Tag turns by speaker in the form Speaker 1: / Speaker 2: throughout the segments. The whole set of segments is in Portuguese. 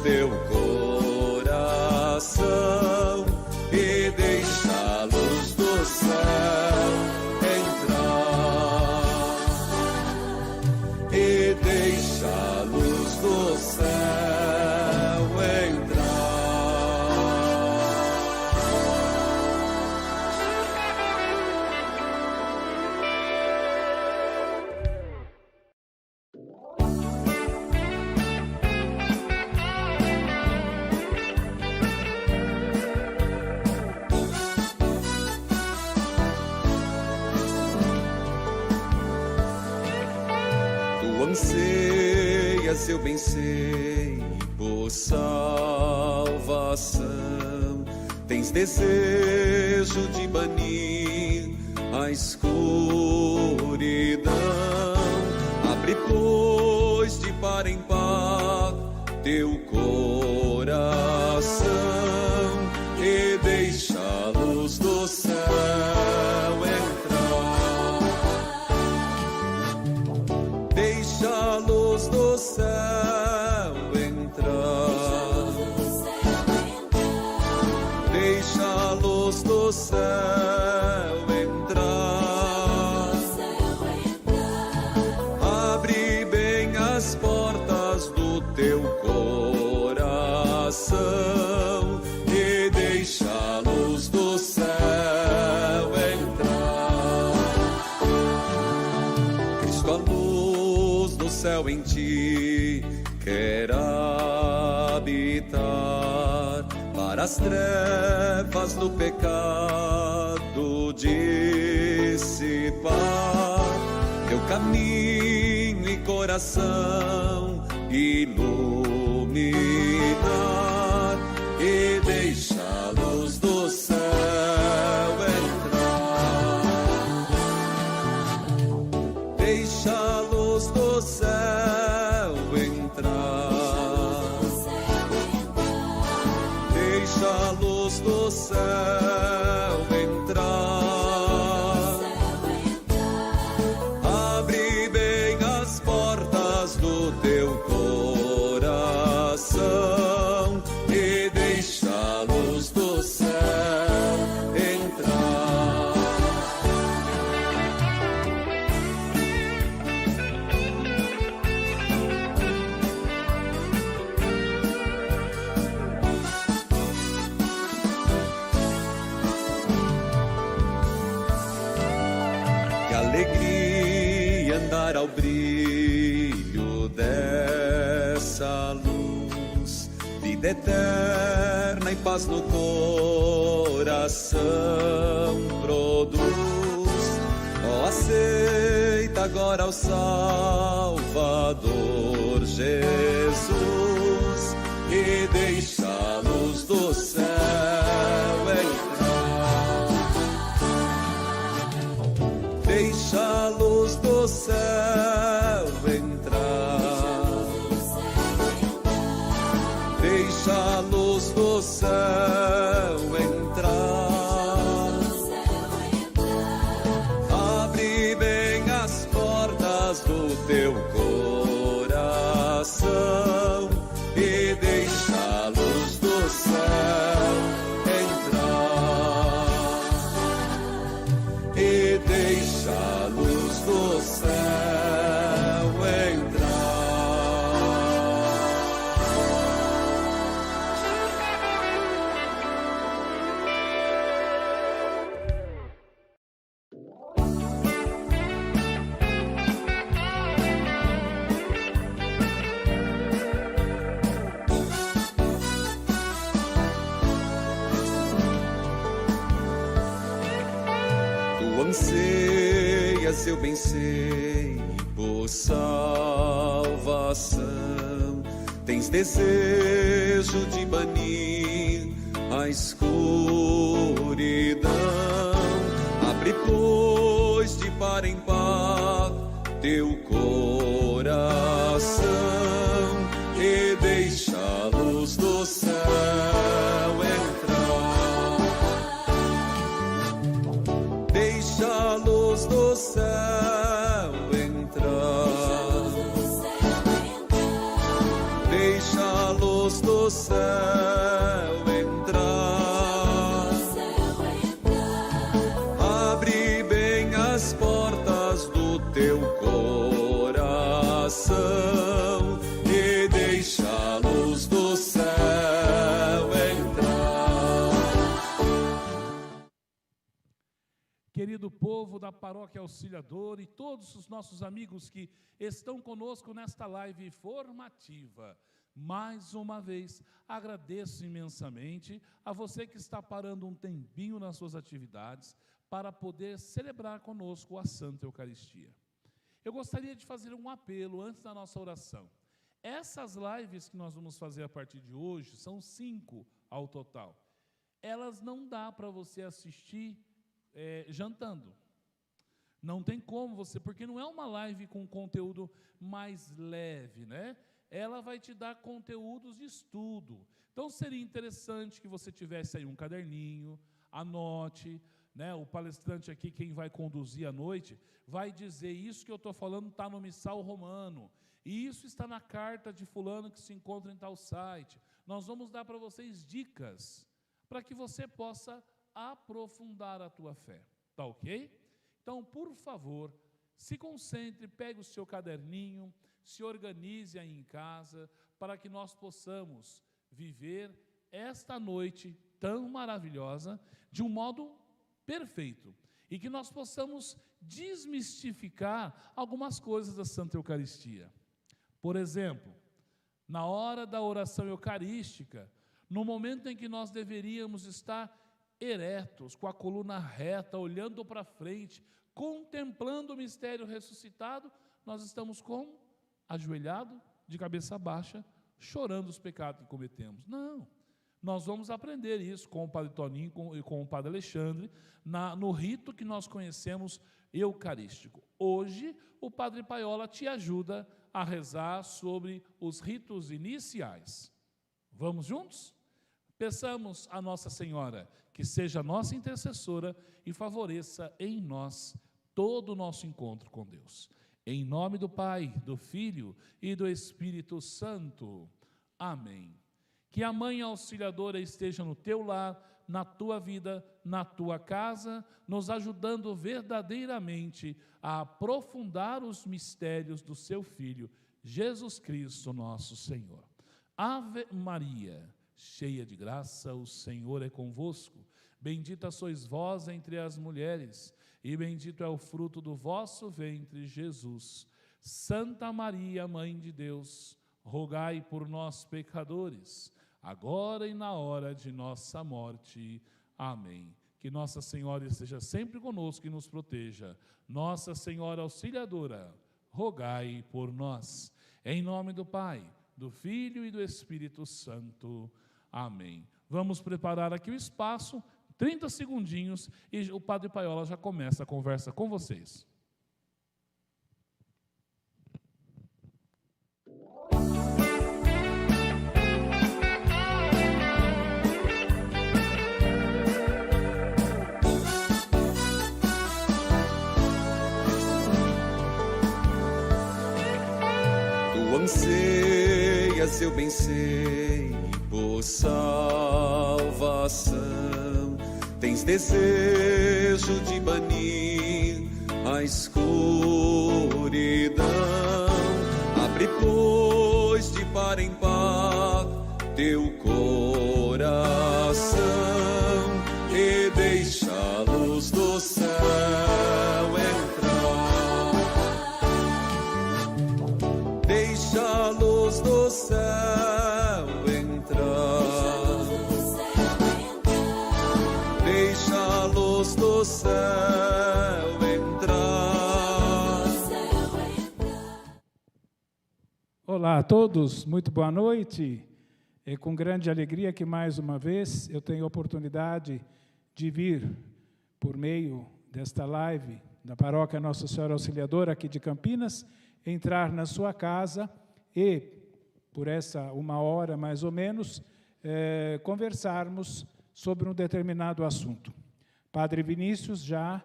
Speaker 1: teu coração e deixa a luz do céu entrar, e deixa a luz do céu entrar. Anseias, eu bem sei, por salvação. Tens desejo de banir a escuridão. Abre, pois, de par em par teu coração e deixa a luz do céu entrar. Deixa a luz do céu entrar. Deixa a luz do céu entrar. Abre bem as portas do teu coração e deixa a luz do céu entrar. Cristo, a luz do céu em ti quer habitar, para as trevas do pecado dissipar, teu caminho e coração iluminar e deixa a luz do céu entrar. Deixa a luz do céu entrar. Deixa a luz do céu entrar. Abre bem as portas do teu coração e deixa a luz do céu entrar. Que alegria andar ao brilho dessa luz, vida eterna e paz no coração produz. Oh, aceita agora ao Salvador Jesus e deixa a luz do céu entrar. Deixa a luz do céu entrar. Deixa a luz do céu entrar. Abre bem as portas do teu coração e deixa a luz do céu entrar. E deixa a luz do céu entrar. Tu anseias, eu bem sei, por salvação. Tens desejo de banir a escuridão. Abre, pois, de par em par teu coração e deixa a luz do céu entrar. Deixa a luz do céu entrar. Deixa a luz luz do céu entrar. Abre bem as portas do teu coração e deixa a luz do céu entrar.
Speaker 2: Querido povo da Paróquia Auxiliadora e todos os nossos amigos que estão conosco nesta live formativa, mais uma vez, agradeço imensamente a você que está parando um tempinho nas suas atividades para poder celebrar conosco a Santa Eucaristia. Eu gostaria de fazer um apelo antes da nossa oração. Essas lives que nós vamos fazer a partir de hoje, são 5 ao total, elas não dá para você assistir jantando. Não tem como você, porque não é uma live com conteúdo mais leve, né? Ela vai te dar conteúdos de estudo. Então seria interessante que você tivesse aí um caderninho, anote, né? O palestrante aqui, quem vai conduzir à noite, vai dizer: isso que eu estou falando está no Missal Romano, e isso está na carta de fulano que se encontra em tal site. Nós vamos dar para vocês dicas, para que você possa aprofundar a tua fé. Tá ok? Então, por favor, se concentre, pegue o seu caderninho, se organize aí em casa, para que nós possamos viver esta noite tão maravilhosa de um modo perfeito, e que nós possamos desmistificar algumas coisas da Santa Eucaristia. Por exemplo, na hora da oração eucarística, no momento em que nós deveríamos estar eretos, com a coluna reta, olhando para frente, contemplando o mistério ressuscitado, nós estamos como? Ajoelhado, de cabeça baixa, chorando os pecados que cometemos. Não, nós vamos aprender isso com o Padre Toninho e com o Padre Alexandre, no rito que nós conhecemos eucarístico. Hoje, o Padre Paiola te ajuda a rezar sobre os ritos iniciais. Vamos juntos? Peçamos a Nossa Senhora que seja nossa intercessora e favoreça em nós todo o nosso encontro com Deus. Em nome do Pai, do Filho e do Espírito Santo. Amém. Que a Mãe Auxiliadora esteja no teu lar, na tua vida, na tua casa, nos ajudando verdadeiramente a aprofundar os mistérios do seu Filho, Jesus Cristo, nosso Senhor. Ave Maria, cheia de graça, o Senhor é convosco. Bendita sois vós entre as mulheres, e bendito é o fruto do vosso ventre, Jesus. Santa Maria, Mãe de Deus, rogai por nós, pecadores, agora e na hora de nossa morte. Amém. Que Nossa Senhora esteja sempre conosco e nos proteja. Nossa Senhora Auxiliadora, rogai por nós. Em nome do Pai, do Filho e do Espírito Santo. Amém. Vamos preparar aqui o espaço, 30 segundinhos, e o Padre Paiola já começa a conversa com vocês.
Speaker 1: Tu anseias, eu bem sei, por salvação. Tens desejo de banir a escuridão. Abre, pois, de par em par teu coração e deixa a luz do céu entrar. Deixa a luz do céu entrar. Deixa a luz do céu entrar.
Speaker 3: Olá a todos, muito boa noite. É com grande alegria que mais uma vez eu tenho a oportunidade de vir por meio desta live da Paróquia Nossa Senhora Auxiliadora aqui de Campinas, entrar na sua casa e, por essa 1 hora mais ou menos, conversarmos sobre um determinado assunto. Padre Vinícius já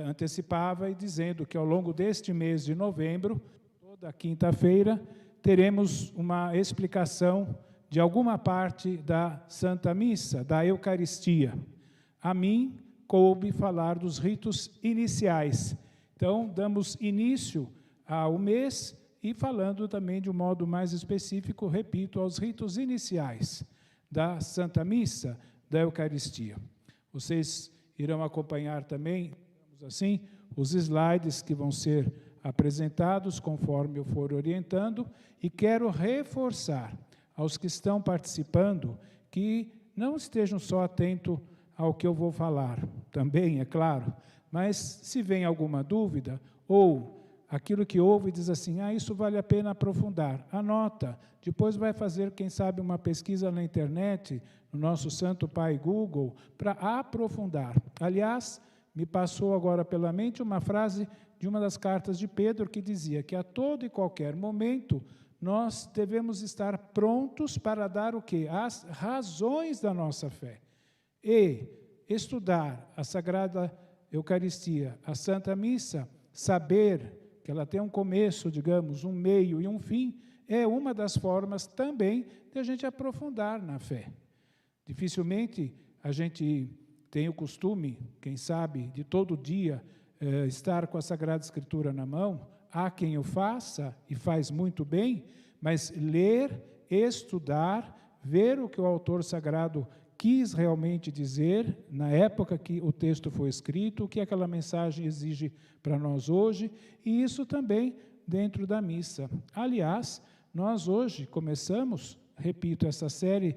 Speaker 3: antecipava e dizendo que ao longo deste mês de novembro, toda quinta-feira, teremos uma explicação de alguma parte da Santa Missa, da Eucaristia. A mim coube falar dos ritos iniciais. Então, damos início ao mês e falando também de um modo mais específico, repito, aos ritos iniciais da Santa Missa, da Eucaristia. Vocês irão acompanhar também, digamos assim, os slides que vão ser apresentados conforme eu for orientando, e quero reforçar aos que estão participando que não estejam só atentos ao que eu vou falar, também, é claro, mas se vem alguma dúvida, ou aquilo que ouve e diz assim, isso vale a pena aprofundar, anota, depois vai fazer, quem sabe, uma pesquisa na internet, no nosso Santo Pai Google, para aprofundar. Aliás, me passou agora pela mente uma frase de uma das cartas de Pedro, que dizia que a todo e qualquer momento nós devemos estar prontos para dar o quê? As razões da nossa fé. E estudar a Sagrada Eucaristia, a Santa Missa, saber que ela tem um começo, digamos, um meio e um fim, é uma das formas também de a gente aprofundar na fé. Dificilmente a gente tem o costume, quem sabe, de todo dia estar com a Sagrada Escritura na mão. Há quem o faça e faz muito bem, mas ler, estudar, ver o que o autor sagrado quis realmente dizer, na época que o texto foi escrito, o que aquela mensagem exige para nós hoje, e isso também dentro da missa. Aliás, nós hoje começamos, repito, essa série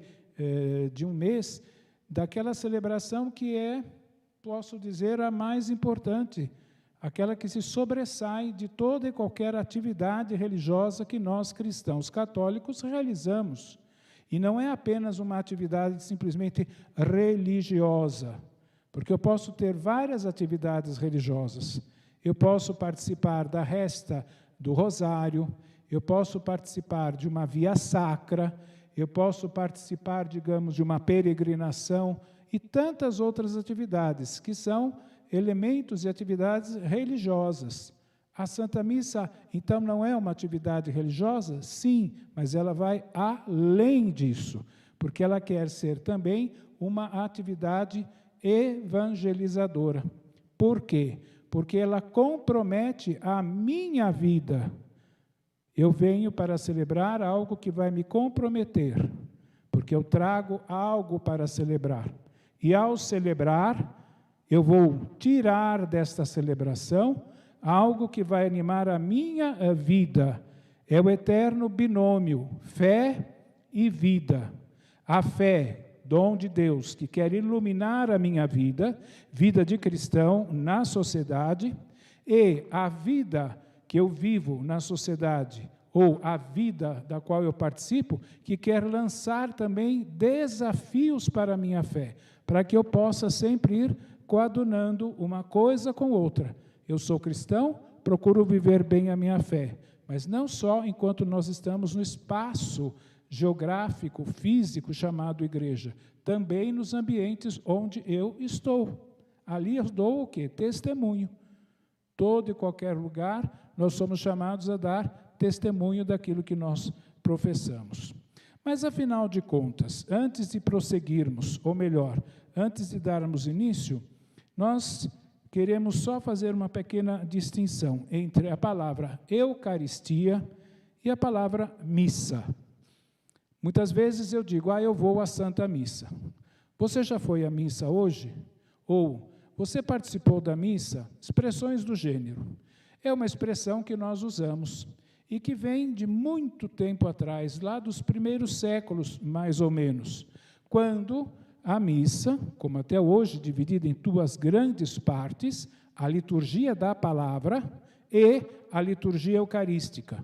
Speaker 3: de um mês, daquela celebração que é, posso dizer, a mais importante, aquela que se sobressai de toda e qualquer atividade religiosa que nós, cristãos católicos, realizamos. E não é apenas uma atividade simplesmente religiosa, porque eu posso ter várias atividades religiosas. Eu posso participar da resta do rosário, eu posso participar de uma via sacra, eu posso participar, digamos, de uma peregrinação e tantas outras atividades que são elementos e atividades religiosas. A Santa Missa, então, não é uma atividade religiosa? Sim, mas ela vai além disso, porque ela quer ser também uma atividade evangelizadora. Por quê? Porque ela compromete a minha vida. Eu venho para celebrar algo que vai me comprometer, porque eu trago algo para celebrar. E ao celebrar, eu vou tirar desta celebração algo que vai animar a minha vida. É o eterno binômio, fé e vida. A fé, dom de Deus, que quer iluminar a minha vida, vida de cristão na sociedade, e a vida que eu vivo na sociedade, ou a vida da qual eu participo, que quer lançar também desafios para a minha fé, para que eu possa sempre ir coadunando uma coisa com outra. Eu sou cristão, procuro viver bem a minha fé, mas não só enquanto nós estamos no espaço geográfico, físico, chamado igreja, também nos ambientes onde eu estou. Ali eu dou o quê? Testemunho. Todo e qualquer lugar, nós somos chamados a dar testemunho daquilo que nós professamos. Mas, afinal de contas, antes de prosseguirmos, ou melhor, antes de darmos início, nós queremos só fazer uma pequena distinção entre a palavra Eucaristia e a palavra missa. Muitas vezes eu digo, eu vou à Santa Missa. Você já foi à missa hoje? Ou você participou da missa? Expressões do gênero. É uma expressão que nós usamos e que vem de muito tempo atrás, lá dos primeiros séculos, mais ou menos, quando a missa, como até hoje, dividida em duas grandes partes, a liturgia da palavra e a liturgia eucarística.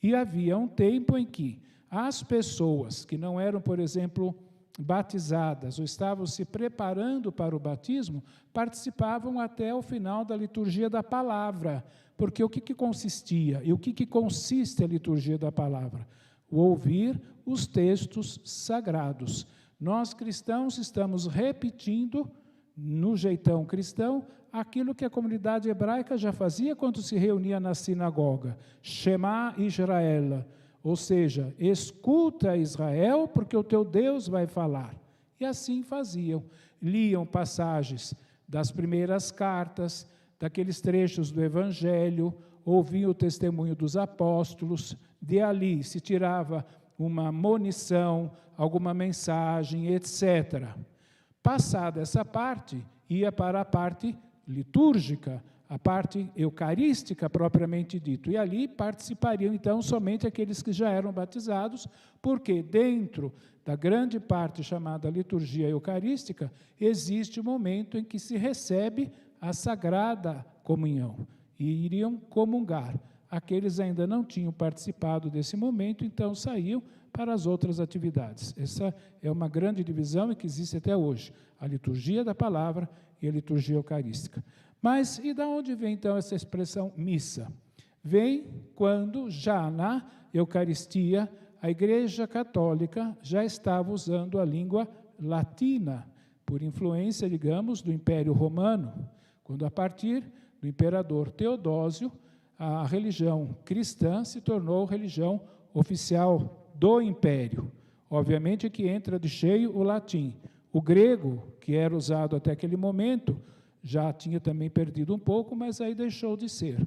Speaker 3: E havia um tempo em que as pessoas que não eram, por exemplo, batizadas ou estavam se preparando para o batismo, participavam até o final da liturgia da palavra. Porque o que consistia e o que consiste a liturgia da palavra? O ouvir os textos sagrados. Nós, cristãos, estamos repetindo, no jeitão cristão, aquilo que a comunidade hebraica já fazia quando se reunia na sinagoga. Shema Israel. ou seja, escuta Israel, porque o teu Deus vai falar. E assim faziam, liam passagens das primeiras cartas, daqueles trechos do Evangelho, ouviam o testemunho dos apóstolos, de ali se tirava uma monição, alguma mensagem, etc. Passada essa parte, ia para a parte litúrgica, a parte eucarística propriamente dito, e ali participariam então somente aqueles que já eram batizados, porque dentro da grande parte chamada liturgia eucarística, existe o momento em que se recebe a sagrada comunhão, e iriam comungar. Aqueles ainda não tinham participado desse momento, então saíam para as outras atividades. Essa é uma grande divisão e que existe até hoje, a liturgia da palavra e a liturgia eucarística. Mas, e de onde vem então essa expressão missa? Vem quando já na Eucaristia a Igreja Católica já estava usando a língua latina, por influência, digamos, do Império Romano, quando a partir do imperador Teodósio, a religião cristã se tornou religião oficial do Império. Obviamente que entra de cheio o latim. O grego, que era usado até aquele momento, já tinha também perdido um pouco, mas aí deixou de ser.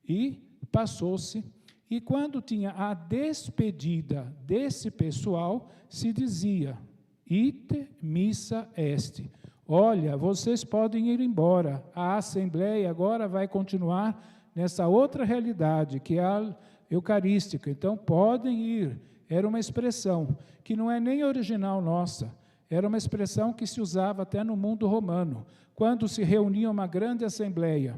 Speaker 3: E passou-se. E quando tinha a despedida desse pessoal, se dizia, ite missa est. Olha, vocês podem ir embora. A Assembleia agora vai continuar nessa outra realidade, que é a eucarística. Então, podem ir. Era uma expressão que não é nem original nossa. Era uma expressão que se usava até no mundo romano, quando se reunia uma grande assembleia,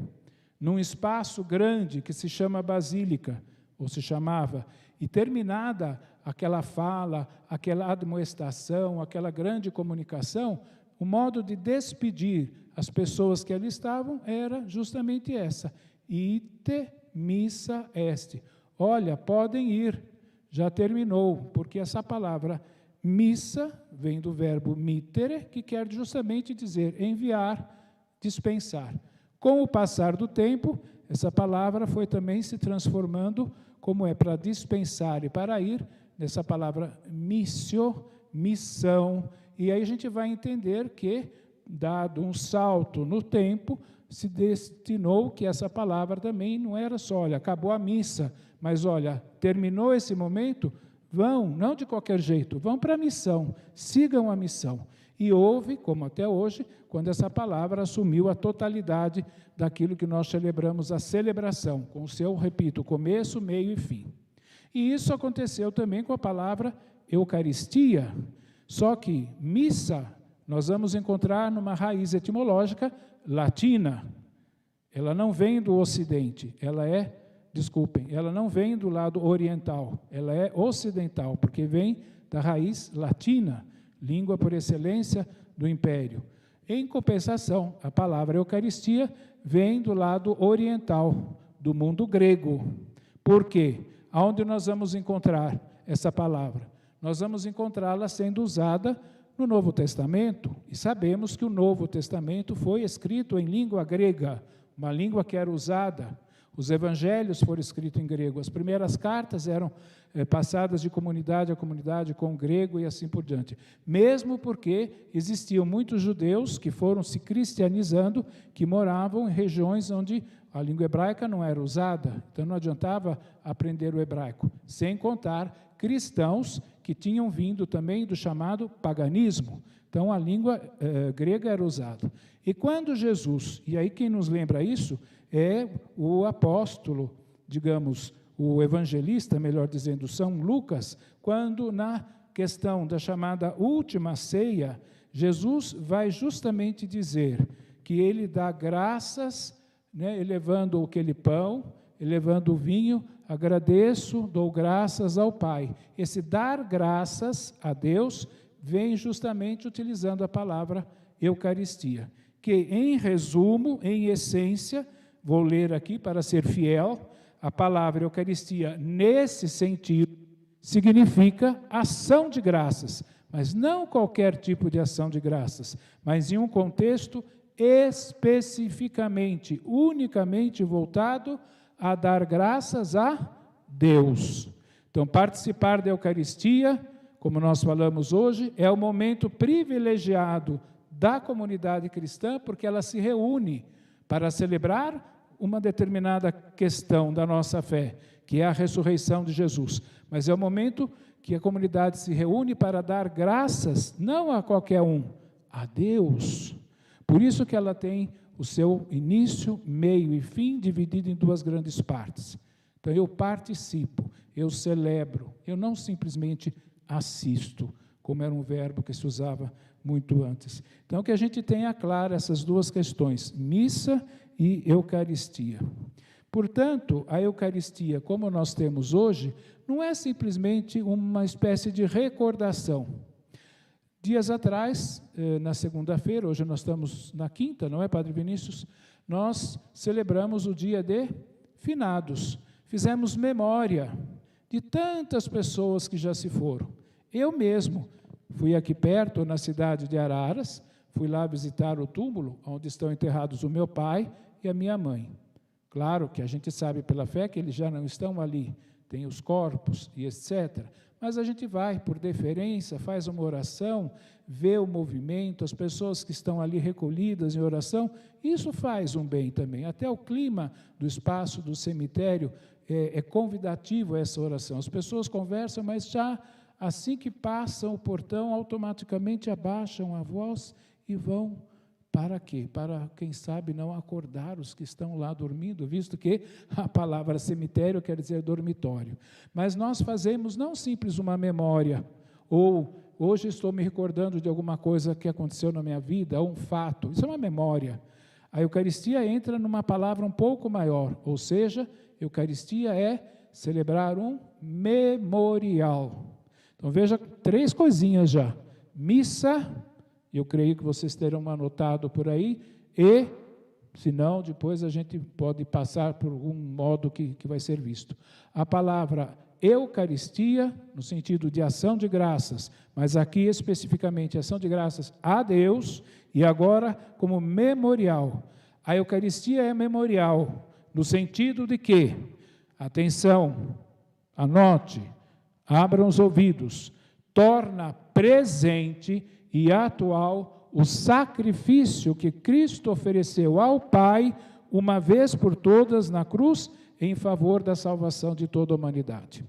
Speaker 3: num espaço grande que se chama basílica, ou se chamava, e terminada aquela fala, aquela admoestação, aquela grande comunicação, o modo de despedir as pessoas que ali estavam era justamente essa, ite missa est. Olha, podem ir, já terminou, porque essa palavra missa vem do verbo mittere, que quer justamente dizer enviar, dispensar. Com o passar do tempo, essa palavra foi também se transformando, como é para dispensar e para ir, nessa palavra missio, missão. E aí a gente vai entender que, dado um salto no tempo, se destinou que essa palavra também não era só, olha, acabou a missa, mas olha, terminou esse momento, vão, não de qualquer jeito, vão para a missão, sigam a missão. E houve, como até hoje, quando essa palavra assumiu a totalidade daquilo que nós celebramos, a celebração, com o seu, repito, começo, meio e fim. E isso aconteceu também com a palavra Eucaristia, só que missa, nós vamos encontrar numa raiz etimológica latina. Ela não vem do Ocidente, ela não vem do lado oriental, ela é ocidental, porque vem da raiz latina, língua por excelência do Império. Em compensação, a palavra Eucaristia vem do lado oriental, do mundo grego. Por quê? Aonde nós vamos encontrar essa palavra? Nós vamos encontrá-la sendo usada no Novo Testamento, e sabemos que o Novo Testamento foi escrito em língua grega, uma língua que era usada. Os evangelhos foram escritos em grego, as primeiras cartas eram passadas de comunidade a comunidade com o grego e assim por diante. Mesmo porque existiam muitos judeus que foram se cristianizando, que moravam em regiões onde a língua hebraica não era usada, então não adiantava aprender o hebraico, sem contar cristãos que tinham vindo também do chamado paganismo. Então a língua grega era usada. E quando Jesus, e aí quem nos lembra isso, é o apóstolo, digamos, o evangelista, melhor dizendo, São Lucas, quando na questão da chamada última ceia, Jesus vai justamente dizer que ele dá graças, né, elevando aquele pão, elevando o vinho, agradeço, dou graças ao Pai. Esse dar graças a Deus vem justamente utilizando a palavra Eucaristia, que em resumo, em essência, vou ler aqui para ser fiel, a palavra Eucaristia, nesse sentido, significa ação de graças, mas não qualquer tipo de ação de graças, mas em um contexto especificamente, unicamente voltado a dar graças a Deus. Então, participar da Eucaristia, como nós falamos hoje, é o momento privilegiado da comunidade cristã, porque ela se reúne para celebrar uma determinada questão da nossa fé, que é a ressurreição de Jesus. Mas é o momento que a comunidade se reúne para dar graças, não a qualquer um, a Deus. Por isso que ela tem o seu início, meio e fim dividido em duas grandes partes. Então eu participo, eu celebro, eu não simplesmente assisto, como era um verbo que se usava muito antes. Então que a gente tenha claro essas duas questões, missa e Eucaristia. Portanto, a Eucaristia, como nós temos hoje, não é simplesmente uma espécie de recordação. Dias atrás, na segunda-feira, hoje nós estamos na quinta, não é, Padre Vinícius? Nós celebramos o dia de finados. Fizemos memória de tantas pessoas que já se foram. Eu mesmo fui aqui perto, na cidade de Araras, fui lá visitar o túmulo, onde estão enterrados o meu pai e a minha mãe. Claro que a gente sabe pela fé que eles já não estão ali, tem os corpos e etc., mas a gente vai, por deferência, faz uma oração, vê o movimento, as pessoas que estão ali recolhidas em oração, isso faz um bem também. Até o clima do espaço do cemitério é convidativo a essa oração. As pessoas conversam, mas já assim que passam o portão, automaticamente abaixam a voz e vão para quê? Para, quem sabe, não acordar os que estão lá dormindo, visto que a palavra cemitério quer dizer dormitório. Mas nós fazemos não simples uma memória, ou hoje estou me recordando de alguma coisa que aconteceu na minha vida, um fato, isso é uma memória. A Eucaristia entra numa palavra um pouco maior, ou seja, Eucaristia é celebrar um memorial. Então veja, 3 coisinhas já, missa, eu creio que vocês terão anotado por aí, e, se não, depois a gente pode passar por algum modo que vai ser visto. A palavra Eucaristia, no sentido de ação de graças, mas aqui especificamente ação de graças a Deus, e agora como memorial. A Eucaristia é memorial, no sentido de que, atenção, anote, abram os ouvidos, torna presente e atual o sacrifício que Cristo ofereceu ao Pai, uma vez por todas na cruz, em favor da salvação de toda a humanidade.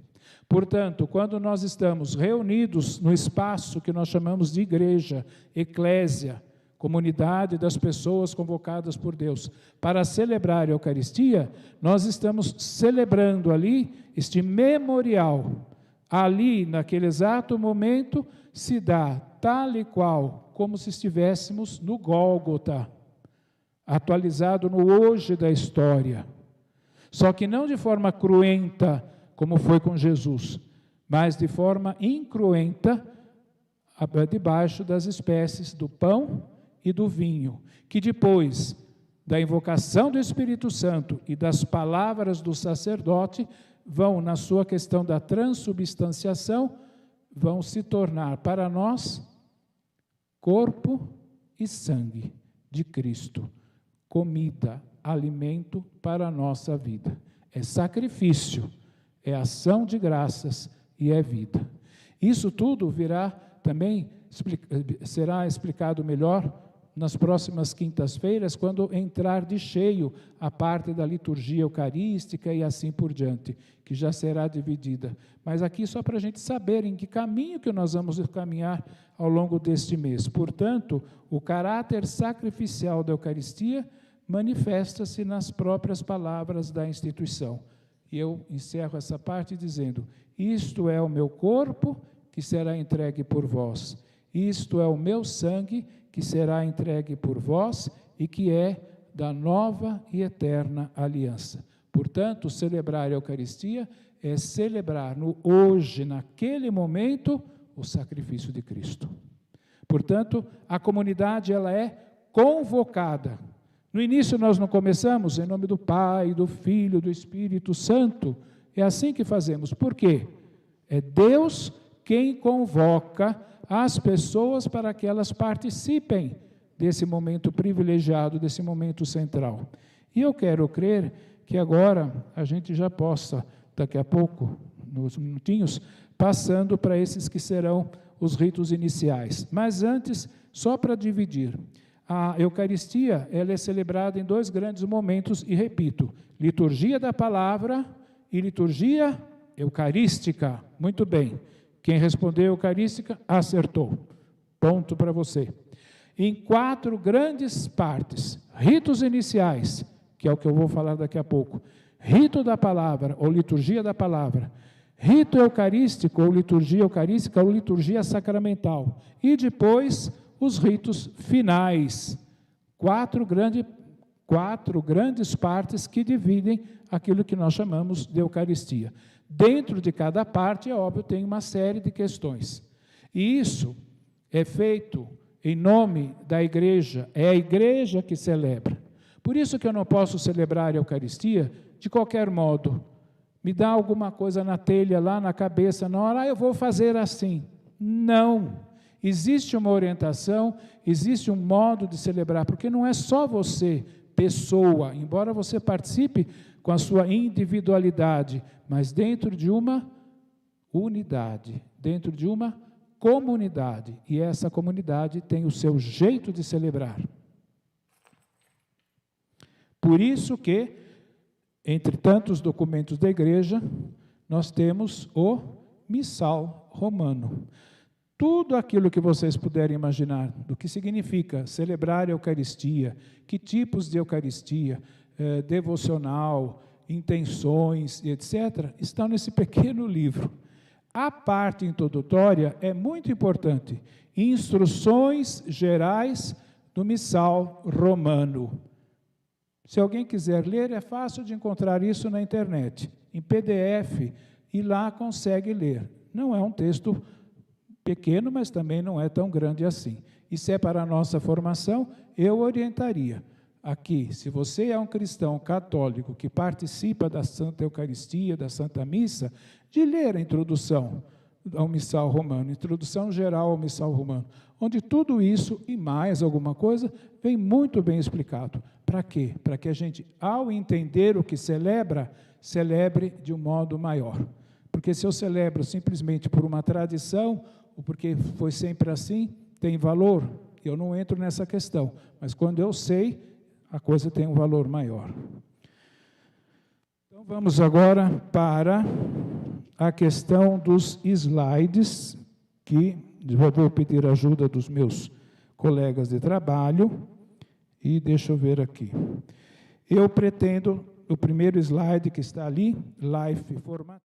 Speaker 3: Portanto, quando nós estamos reunidos no espaço que nós chamamos de igreja, eclésia, comunidade das pessoas convocadas por Deus, para celebrar a Eucaristia, nós estamos celebrando ali este memorial. Ali, naquele exato momento, se dá tal e qual, como se estivéssemos no Gólgota, atualizado no hoje da história. Só que não de forma cruenta, como foi com Jesus, mas de forma incruenta, debaixo das espécies do pão e do vinho, que depois da invocação do Espírito Santo e das palavras do sacerdote, vão, na sua questão da transubstanciação, vão se tornar para nós corpo e sangue de Cristo, comida, alimento para a nossa vida. É sacrifício, é ação de graças e é vida. Isso tudo virá também, será explicado melhor nas próximas quintas-feiras, quando entrar de cheio a parte da liturgia eucarística e assim por diante, que já será dividida. Mas aqui só para a gente saber em que caminho que nós vamos caminhar ao longo deste mês. Portanto, o caráter sacrificial da Eucaristia manifesta-se nas próprias palavras da instituição. E eu encerro essa parte dizendo: isto é o meu corpo que será entregue por vós. Isto é o meu sangue que será entregue por vós e que é da nova e eterna aliança. Portanto, celebrar a Eucaristia é celebrar no hoje, naquele momento, o sacrifício de Cristo. Portanto, a comunidade ela é convocada. No início nós não começamos em nome do Pai, do Filho, do Espírito Santo. É assim que fazemos. Por quê? É Deus quem convoca as pessoas para que elas participem desse momento privilegiado, desse momento central. E eu quero crer que agora a gente já possa, daqui a pouco, nos minutinhos, passando para esses que serão os ritos iniciais. Mas antes, só para dividir, a Eucaristia ela é celebrada em 2 grandes momentos, e repito, liturgia da palavra e liturgia eucarística. Muito bem, quem respondeu eucarística, acertou. Ponto para você. Em 4 grandes partes, ritos iniciais, que é o que eu vou falar daqui a pouco, rito da palavra, ou liturgia da palavra, rito eucarístico, ou liturgia eucarística, ou liturgia sacramental, e depois os ritos finais, 4 grandes partes que dividem aquilo que nós chamamos de Eucaristia. Dentro de cada parte, é óbvio, tem uma série de questões, e isso é feito em nome da igreja, é a igreja que celebra. Por isso que eu não posso celebrar a Eucaristia de qualquer modo. Me dá alguma coisa na telha, lá na cabeça, na hora, eu vou fazer assim. Não. Existe uma orientação, existe um modo de celebrar, porque não é só você, pessoa, embora você participe com a sua individualidade, mas dentro de uma unidade, dentro de uma comunidade, e essa comunidade tem o seu jeito de celebrar. Por isso que, entre tantos documentos da igreja, nós temos o Missal Romano. Tudo aquilo que vocês puderem imaginar, do que significa celebrar a Eucaristia, que tipos de Eucaristia, devocional, intenções, etc., estão nesse pequeno livro. A parte introdutória é muito importante. Instruções gerais do Missal Romano. Se alguém quiser ler, é fácil de encontrar isso na internet, em PDF, e lá consegue ler. Não é um texto pequeno, mas também não é tão grande assim. E se é para a nossa formação, eu orientaria aqui, se você é um cristão católico que participa da Santa Eucaristia, da Santa Missa, de ler a introdução ao Missal Romano, introdução geral ao Missal Romano, onde tudo isso e mais alguma coisa vem muito bem explicado. Para quê? Para que a gente, ao entender o que celebra, celebre de um modo maior. Porque se eu celebro simplesmente por uma tradição, ou porque foi sempre assim, tem valor, eu não entro nessa questão. Mas quando eu sei, a coisa tem um valor maior. Então vamos agora para a questão dos slides, que eu vou pedir ajuda dos meus colegas de trabalho, e deixa eu ver aqui. Eu pretendo, o primeiro slide que está ali, Life Formativa.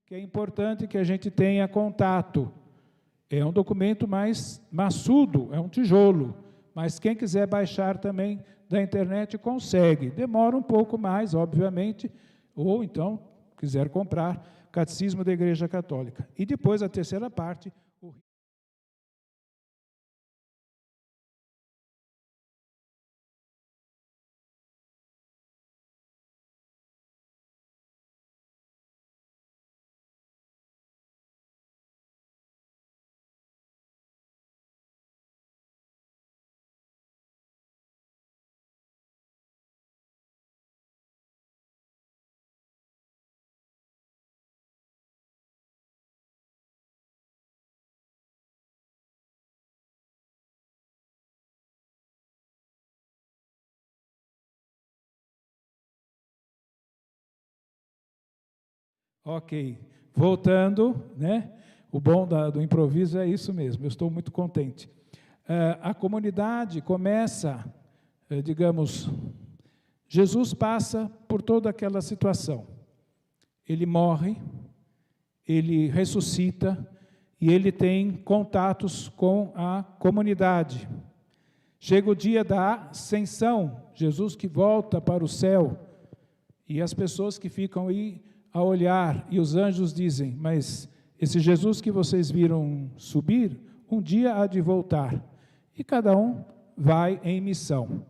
Speaker 3: Que é importante que a gente tenha contato. É um documento mais maçudo, é um tijolo, mas quem quiser baixar também da internet consegue. Demora um pouco mais, obviamente, ou então quiser comprar Catecismo da Igreja Católica. E depois a terceira parte, o Ok, voltando, né? O bom do improviso é isso mesmo, eu estou muito contente. a comunidade começa, digamos, Jesus passa por toda aquela situação. Ele morre, ele ressuscita e ele tem contatos com a comunidade. Chega o dia da ascensão, Jesus que volta para o céu, e as pessoas que ficam aí a olhar, e os anjos dizem, mas esse Jesus que vocês viram subir, um dia há de voltar. E cada um vai em missão.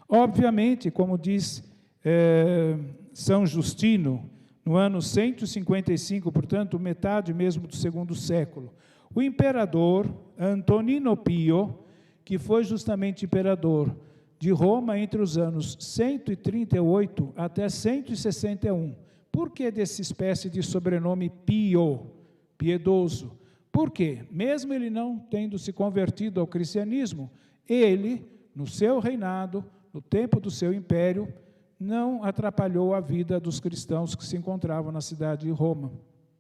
Speaker 3: Obviamente, como diz São Justino, no ano 155, portanto, metade mesmo do segundo século, o imperador Antonino Pio, que foi justamente imperador de Roma entre os anos 138 até 161. Por que dessa espécie de sobrenome Pio, piedoso? Por quê? Mesmo ele não tendo se convertido ao cristianismo, ele, no seu reinado, no tempo do seu império, não atrapalhou a vida dos cristãos que se encontravam na cidade de Roma.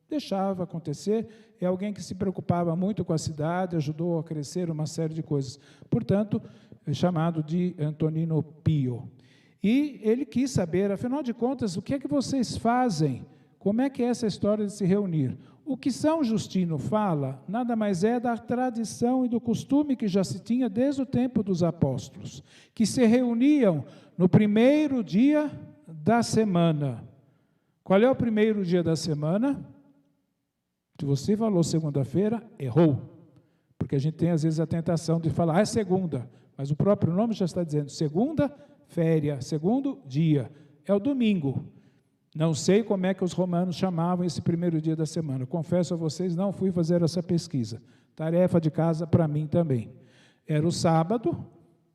Speaker 3: Deixava acontecer, é alguém que se preocupava muito com a cidade, ajudou a crescer uma série de coisas. Portanto, é chamado de Antonino Pio. E ele quis saber, afinal de contas, o que é que vocês fazem? Como é que é essa história de se reunir? O que São Justino fala, nada mais é da tradição e do costume que já se tinha desde o tempo dos apóstolos, que se reuniam no primeiro dia da semana. Qual é o primeiro dia da semana? Se você falou segunda-feira, errou. Porque a gente tem, às vezes, a tentação de falar, é segunda, mas o próprio nome já está dizendo, segunda, féria, segundo dia, é o domingo. Não sei como é que os romanos chamavam esse primeiro dia da semana. Confesso a vocês, não fui fazer essa pesquisa. Tarefa de casa para mim também. Era o sábado,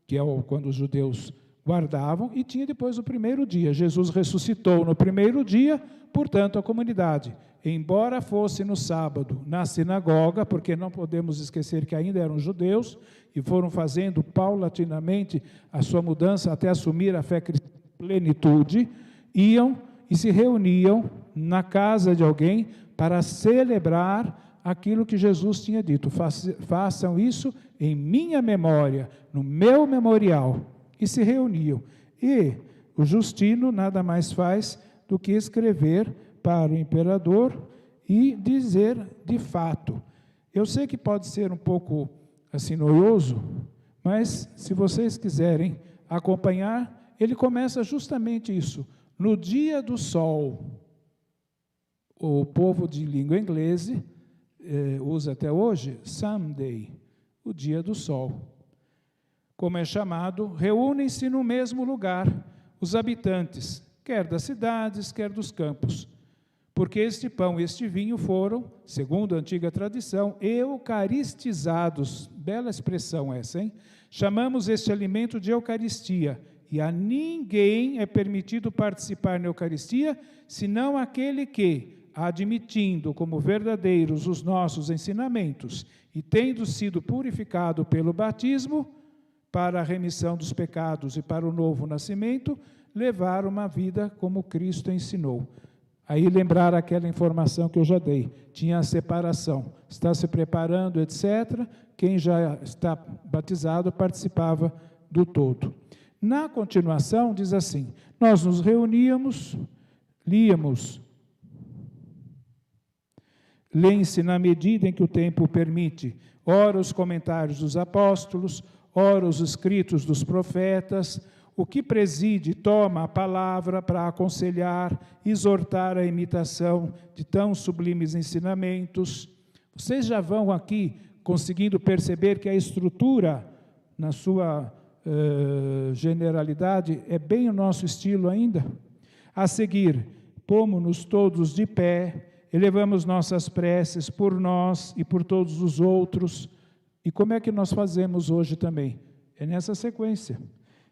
Speaker 3: que é quando os judeus guardavam, e tinha depois o primeiro dia. Jesus ressuscitou no primeiro dia, portanto, a comunidade, embora fosse no sábado, na sinagoga, porque não podemos esquecer que ainda eram judeus, e foram fazendo paulatinamente a sua mudança até assumir a fé cristã em plenitude, iam e se reuniam na casa de alguém para celebrar aquilo que Jesus tinha dito. Façam isso em minha memória, no meu memorial. E se reuniam. E o Justino nada mais faz do que escrever para o imperador e dizer de fato. Eu sei que pode ser um pouco assim noioso, mas se vocês quiserem acompanhar, ele começa justamente isso. No dia do sol, o povo de língua inglesa usa até hoje Sunday, o dia do sol. Como é chamado, reúnem-se no mesmo lugar os habitantes, quer das cidades, quer dos campos, porque este pão e este vinho foram, segundo a antiga tradição, eucaristizados. Bela expressão essa, hein? Chamamos este alimento de Eucaristia, e a ninguém é permitido participar na Eucaristia, senão aquele que, admitindo como verdadeiros os nossos ensinamentos e tendo sido purificado pelo batismo, para a remissão dos pecados e para o novo nascimento, levar uma vida como Cristo ensinou. Aí lembrar aquela informação que eu já dei, tinha a separação, está se preparando, etc., quem já está batizado participava do todo. Na continuação, diz assim, nós nos reuníamos, líamos, lê-se na medida em que o tempo permite, ora os comentários dos apóstolos, ora os escritos dos profetas, o que preside toma a palavra para aconselhar, exortar a imitação de tão sublimes ensinamentos. Vocês já vão aqui conseguindo perceber que a estrutura, na sua generalidade, é bem o nosso estilo ainda? A seguir, pomos-nos todos de pé, elevamos nossas preces por nós e por todos os outros. E como é que nós fazemos hoje também? É nessa sequência.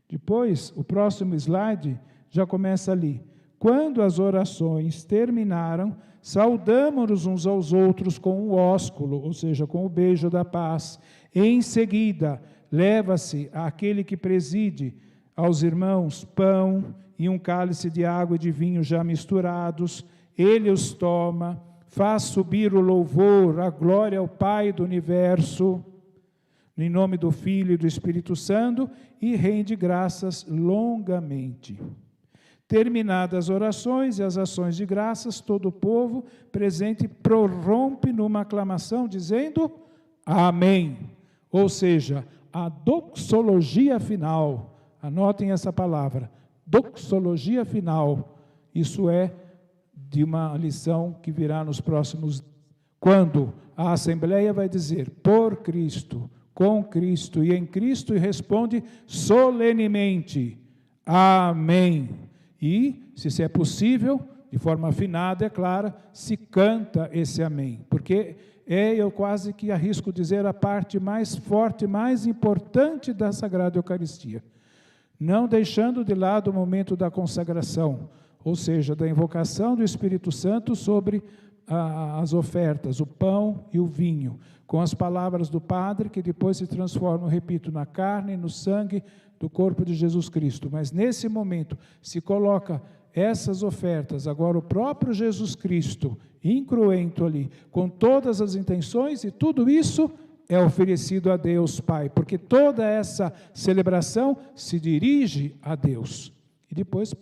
Speaker 3: Depois, o próximo slide já começa ali. Quando as orações terminaram, saudamo-nos uns aos outros com o ósculo, ou seja, com o beijo da paz. Em seguida, leva-se àquele que preside aos irmãos pão e um cálice de água e de vinho já misturados. Ele os toma, faz subir o louvor, a glória ao Pai do universo. em nome do Filho e do Espírito Santo, e rende graças longamente. Terminadas as orações e as ações de graças, todo o povo presente prorrompe numa aclamação, dizendo amém. Ou seja, a doxologia final, anotem essa palavra, doxologia final, isso é de uma lição que virá nos próximos, quando a Assembleia vai dizer, por Cristo, com Cristo e em Cristo, e responde solenemente, amém. E, se é possível, de forma afinada, é clara, se canta esse amém, porque eu quase que arrisco dizer, a parte mais forte, mais importante da Sagrada Eucaristia. Não deixando de lado o momento da consagração, ou seja, da invocação do Espírito Santo sobre as ofertas, o pão e o vinho, com as palavras do Padre, que depois se transformam, repito, na carne e no sangue do corpo de Jesus Cristo. Mas nesse momento se coloca essas ofertas, agora o próprio Jesus Cristo, incruento ali, com todas as intenções, e tudo isso é oferecido a Deus Pai, porque toda essa celebração se dirige a Deus. E depois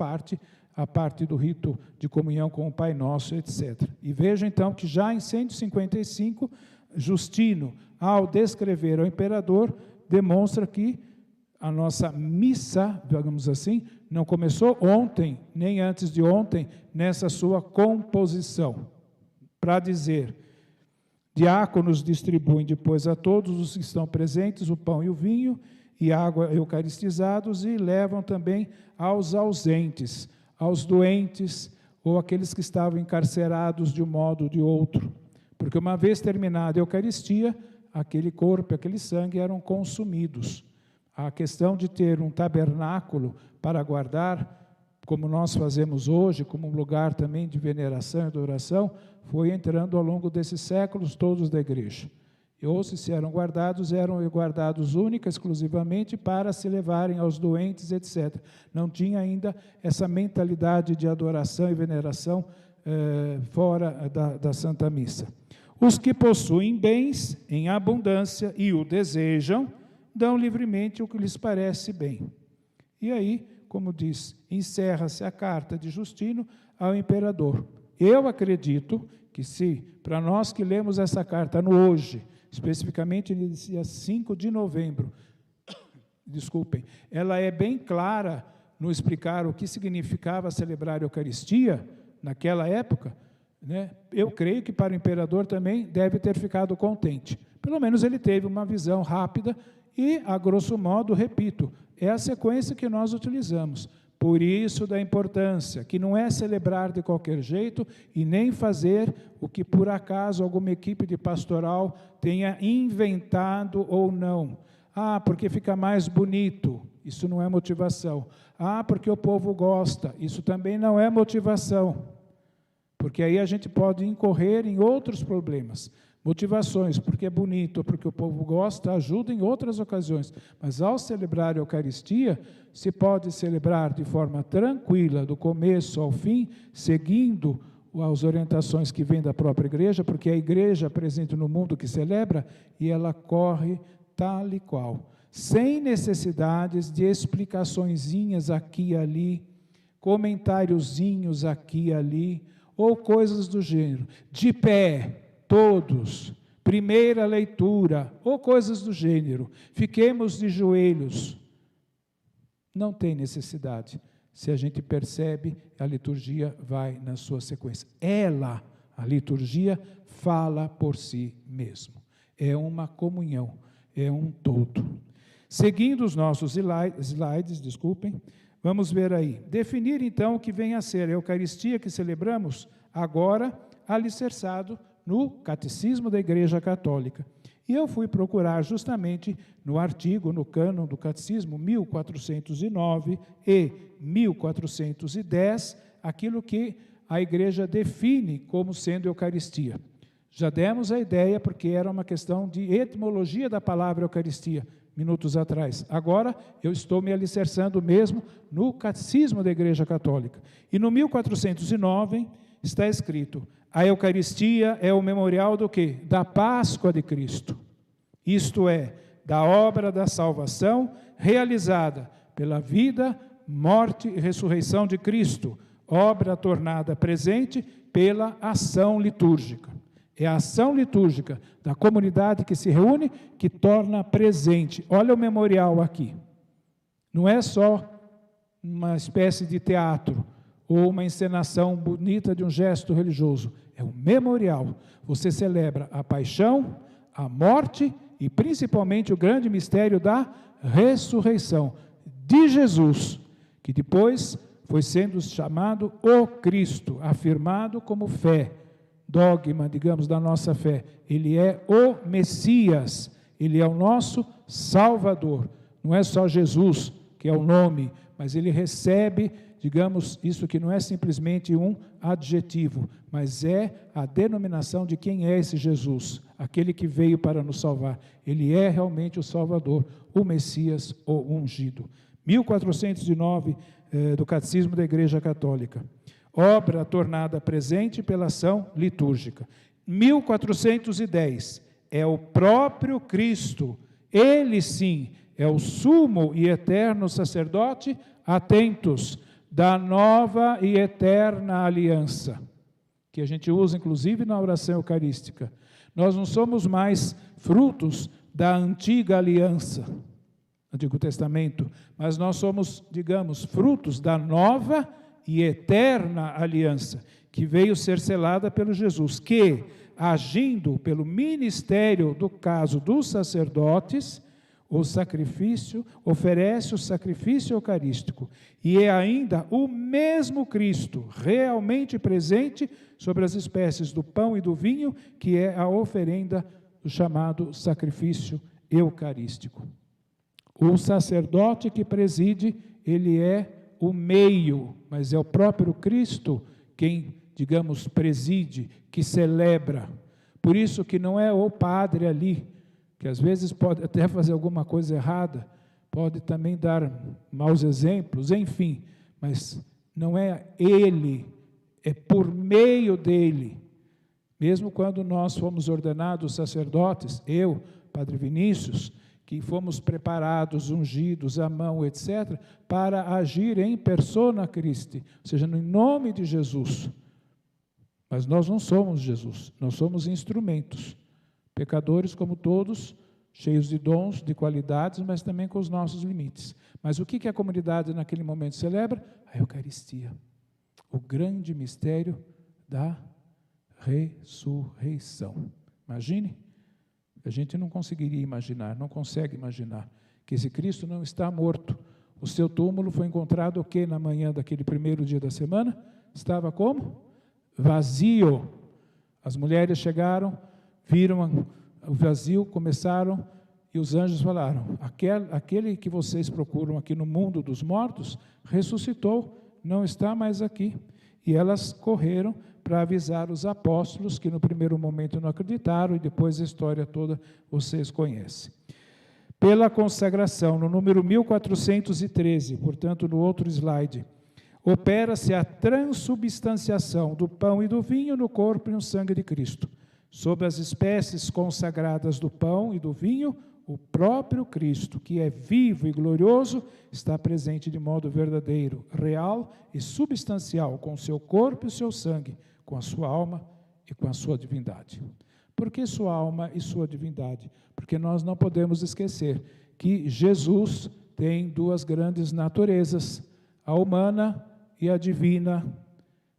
Speaker 3: a parte do rito de comunhão com o Pai Nosso, etc. E veja então que já em 155, Justino, ao descrever ao imperador, demonstra que a nossa missa, digamos assim, não começou ontem, nem antes de ontem, nessa sua composição. Para dizer, diáconos distribuem depois a todos os que estão presentes o pão e o vinho e água eucaristizados, e levam também aos ausentes, aos doentes ou aqueles que estavam encarcerados de um modo ou de outro. Porque uma vez terminada a Eucaristia, aquele corpo e aquele sangue eram consumidos. A questão de ter um tabernáculo para guardar, como nós fazemos hoje, como um lugar também de veneração e adoração, foi entrando ao longo desses séculos todos da igreja. Ou se eram guardados única, exclusivamente para se levarem aos doentes, etc. Não tinha ainda essa mentalidade de adoração e veneração fora da Santa Missa. Os que possuem bens em abundância e o desejam, dão livremente o que lhes parece bem. E aí, como diz, encerra-se a carta de Justino ao imperador. Eu acredito que se, para nós que lemos essa carta no hoje, especificamente no dia 5 de novembro, desculpem, ela é bem clara no explicar o que significava celebrar a Eucaristia naquela época, né? Eu creio que para o imperador também deve ter ficado contente. Pelo menos ele teve uma visão rápida e, a grosso modo, repito, é a sequência que nós utilizamos. Por isso da importância, que não é celebrar de qualquer jeito e nem fazer o que por acaso alguma equipe de pastoral tenha inventado ou não. Ah, porque fica mais bonito, isso não é motivação. Ah, porque o povo gosta, isso também não é motivação. Porque aí a gente pode incorrer em outros problemas. Motivações, porque é bonito, porque o povo gosta, ajuda em outras ocasiões. Mas ao celebrar a Eucaristia, se pode celebrar de forma tranquila, do começo ao fim, seguindo as orientações que vêm da própria igreja, porque é a igreja presente no mundo que celebra, e ela corre tal e qual, sem necessidades de explicaçõezinhas aqui e ali, comentáriozinhos aqui e ali, ou coisas do gênero, de pé, todos, primeira leitura, ou coisas do gênero, fiquemos de joelhos. Não tem necessidade, se a gente percebe, a liturgia vai na sua sequência. A liturgia, fala por si mesmo. É uma comunhão, é um todo. Seguindo os nossos slides, desculpem, vamos ver aí. Definir então o que vem a ser a Eucaristia que celebramos agora, alicerçado no Catecismo da Igreja Católica. E eu fui procurar justamente no artigo, no cânon do Catecismo 1409 e 1410, aquilo que a Igreja define como sendo Eucaristia. Já demos a ideia, porque era uma questão de etimologia da palavra Eucaristia, minutos atrás. Agora, eu estou me alicerçando mesmo no Catecismo da Igreja Católica. E no 1409 está escrito: a Eucaristia é o memorial do quê? Da Páscoa de Cristo. Isto é, da obra da salvação realizada pela vida, morte e ressurreição de Cristo, obra tornada presente pela ação litúrgica. É a ação litúrgica da comunidade que se reúne que torna presente. Olha o memorial aqui. Não é só uma espécie de teatro ou uma encenação bonita de um gesto religioso. É um memorial. Você celebra a paixão, a morte e principalmente o grande mistério da ressurreição de Jesus, que depois foi sendo chamado o Cristo, afirmado como fé, dogma, digamos, da nossa fé. Ele é o Messias, ele é o nosso Salvador. Não é só Jesus, que é o nome, mas ele recebe, digamos, isso que não é simplesmente um adjetivo, mas é a denominação de quem é esse Jesus, aquele que veio para nos salvar. Ele é realmente o Salvador, o Messias, o ungido. 1409, do Catecismo da Igreja Católica. Obra tornada presente pela ação litúrgica. 1410, é o próprio Cristo, ele sim, é o sumo e eterno sacerdote, atentos, da nova e eterna aliança, que a gente usa inclusive na oração eucarística. Nós não somos mais frutos da antiga aliança, Antigo Testamento, mas nós somos, digamos, frutos da nova e eterna aliança, que veio ser selada pelo Jesus, que, agindo pelo ministério do caso dos sacerdotes, o sacrifício, oferece o sacrifício eucarístico, e é ainda o mesmo Cristo, realmente presente sobre as espécies do pão e do vinho, que é a oferenda do chamado sacrifício eucarístico. O sacerdote que preside, ele é o meio, mas é o próprio Cristo quem, digamos, preside, que celebra. Por isso que não é o padre ali, que às vezes pode até fazer alguma coisa errada, pode também dar maus exemplos, enfim, mas não é ele, é por meio dele. Mesmo quando nós fomos ordenados sacerdotes, eu, Padre Vinícius, que fomos preparados, ungidos, à mão, etc., para agir em persona Christi, ou seja, em nome de Jesus. Mas nós não somos Jesus, nós somos instrumentos, pecadores como todos, cheios de dons, de qualidades, mas também com os nossos limites. Mas o que a comunidade naquele momento celebra? A Eucaristia, o grande mistério da ressurreição. Imagine, a gente não conseguiria imaginar, não consegue imaginar, que esse Cristo não está morto. O seu túmulo foi encontrado o quê na manhã daquele primeiro dia da semana? Estava como? Vazio. As mulheres chegaram, viram o vazio, começaram, e os anjos falaram, aquele que vocês procuram aqui no mundo dos mortos, ressuscitou, não está mais aqui. E elas correram para avisar os apóstolos, que no primeiro momento não acreditaram, e depois a história toda vocês conhecem. Pela consagração, no número 1413, portanto no outro slide, opera-se a transubstanciação do pão e do vinho no corpo e no sangue de Cristo. Sob as espécies consagradas do pão e do vinho, o próprio Cristo, que é vivo e glorioso, está presente de modo verdadeiro, real e substancial, com o seu corpo e o seu sangue, com a sua alma e com a sua divindade. Por que sua alma e sua divindade? Porque nós não podemos esquecer que Jesus tem duas grandes naturezas, a humana e a divina.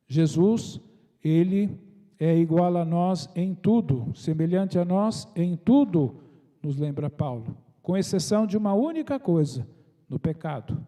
Speaker 3: Jesus, ele é igual a nós em tudo, semelhante a nós em tudo, nos lembra Paulo, com exceção de uma única coisa, no pecado.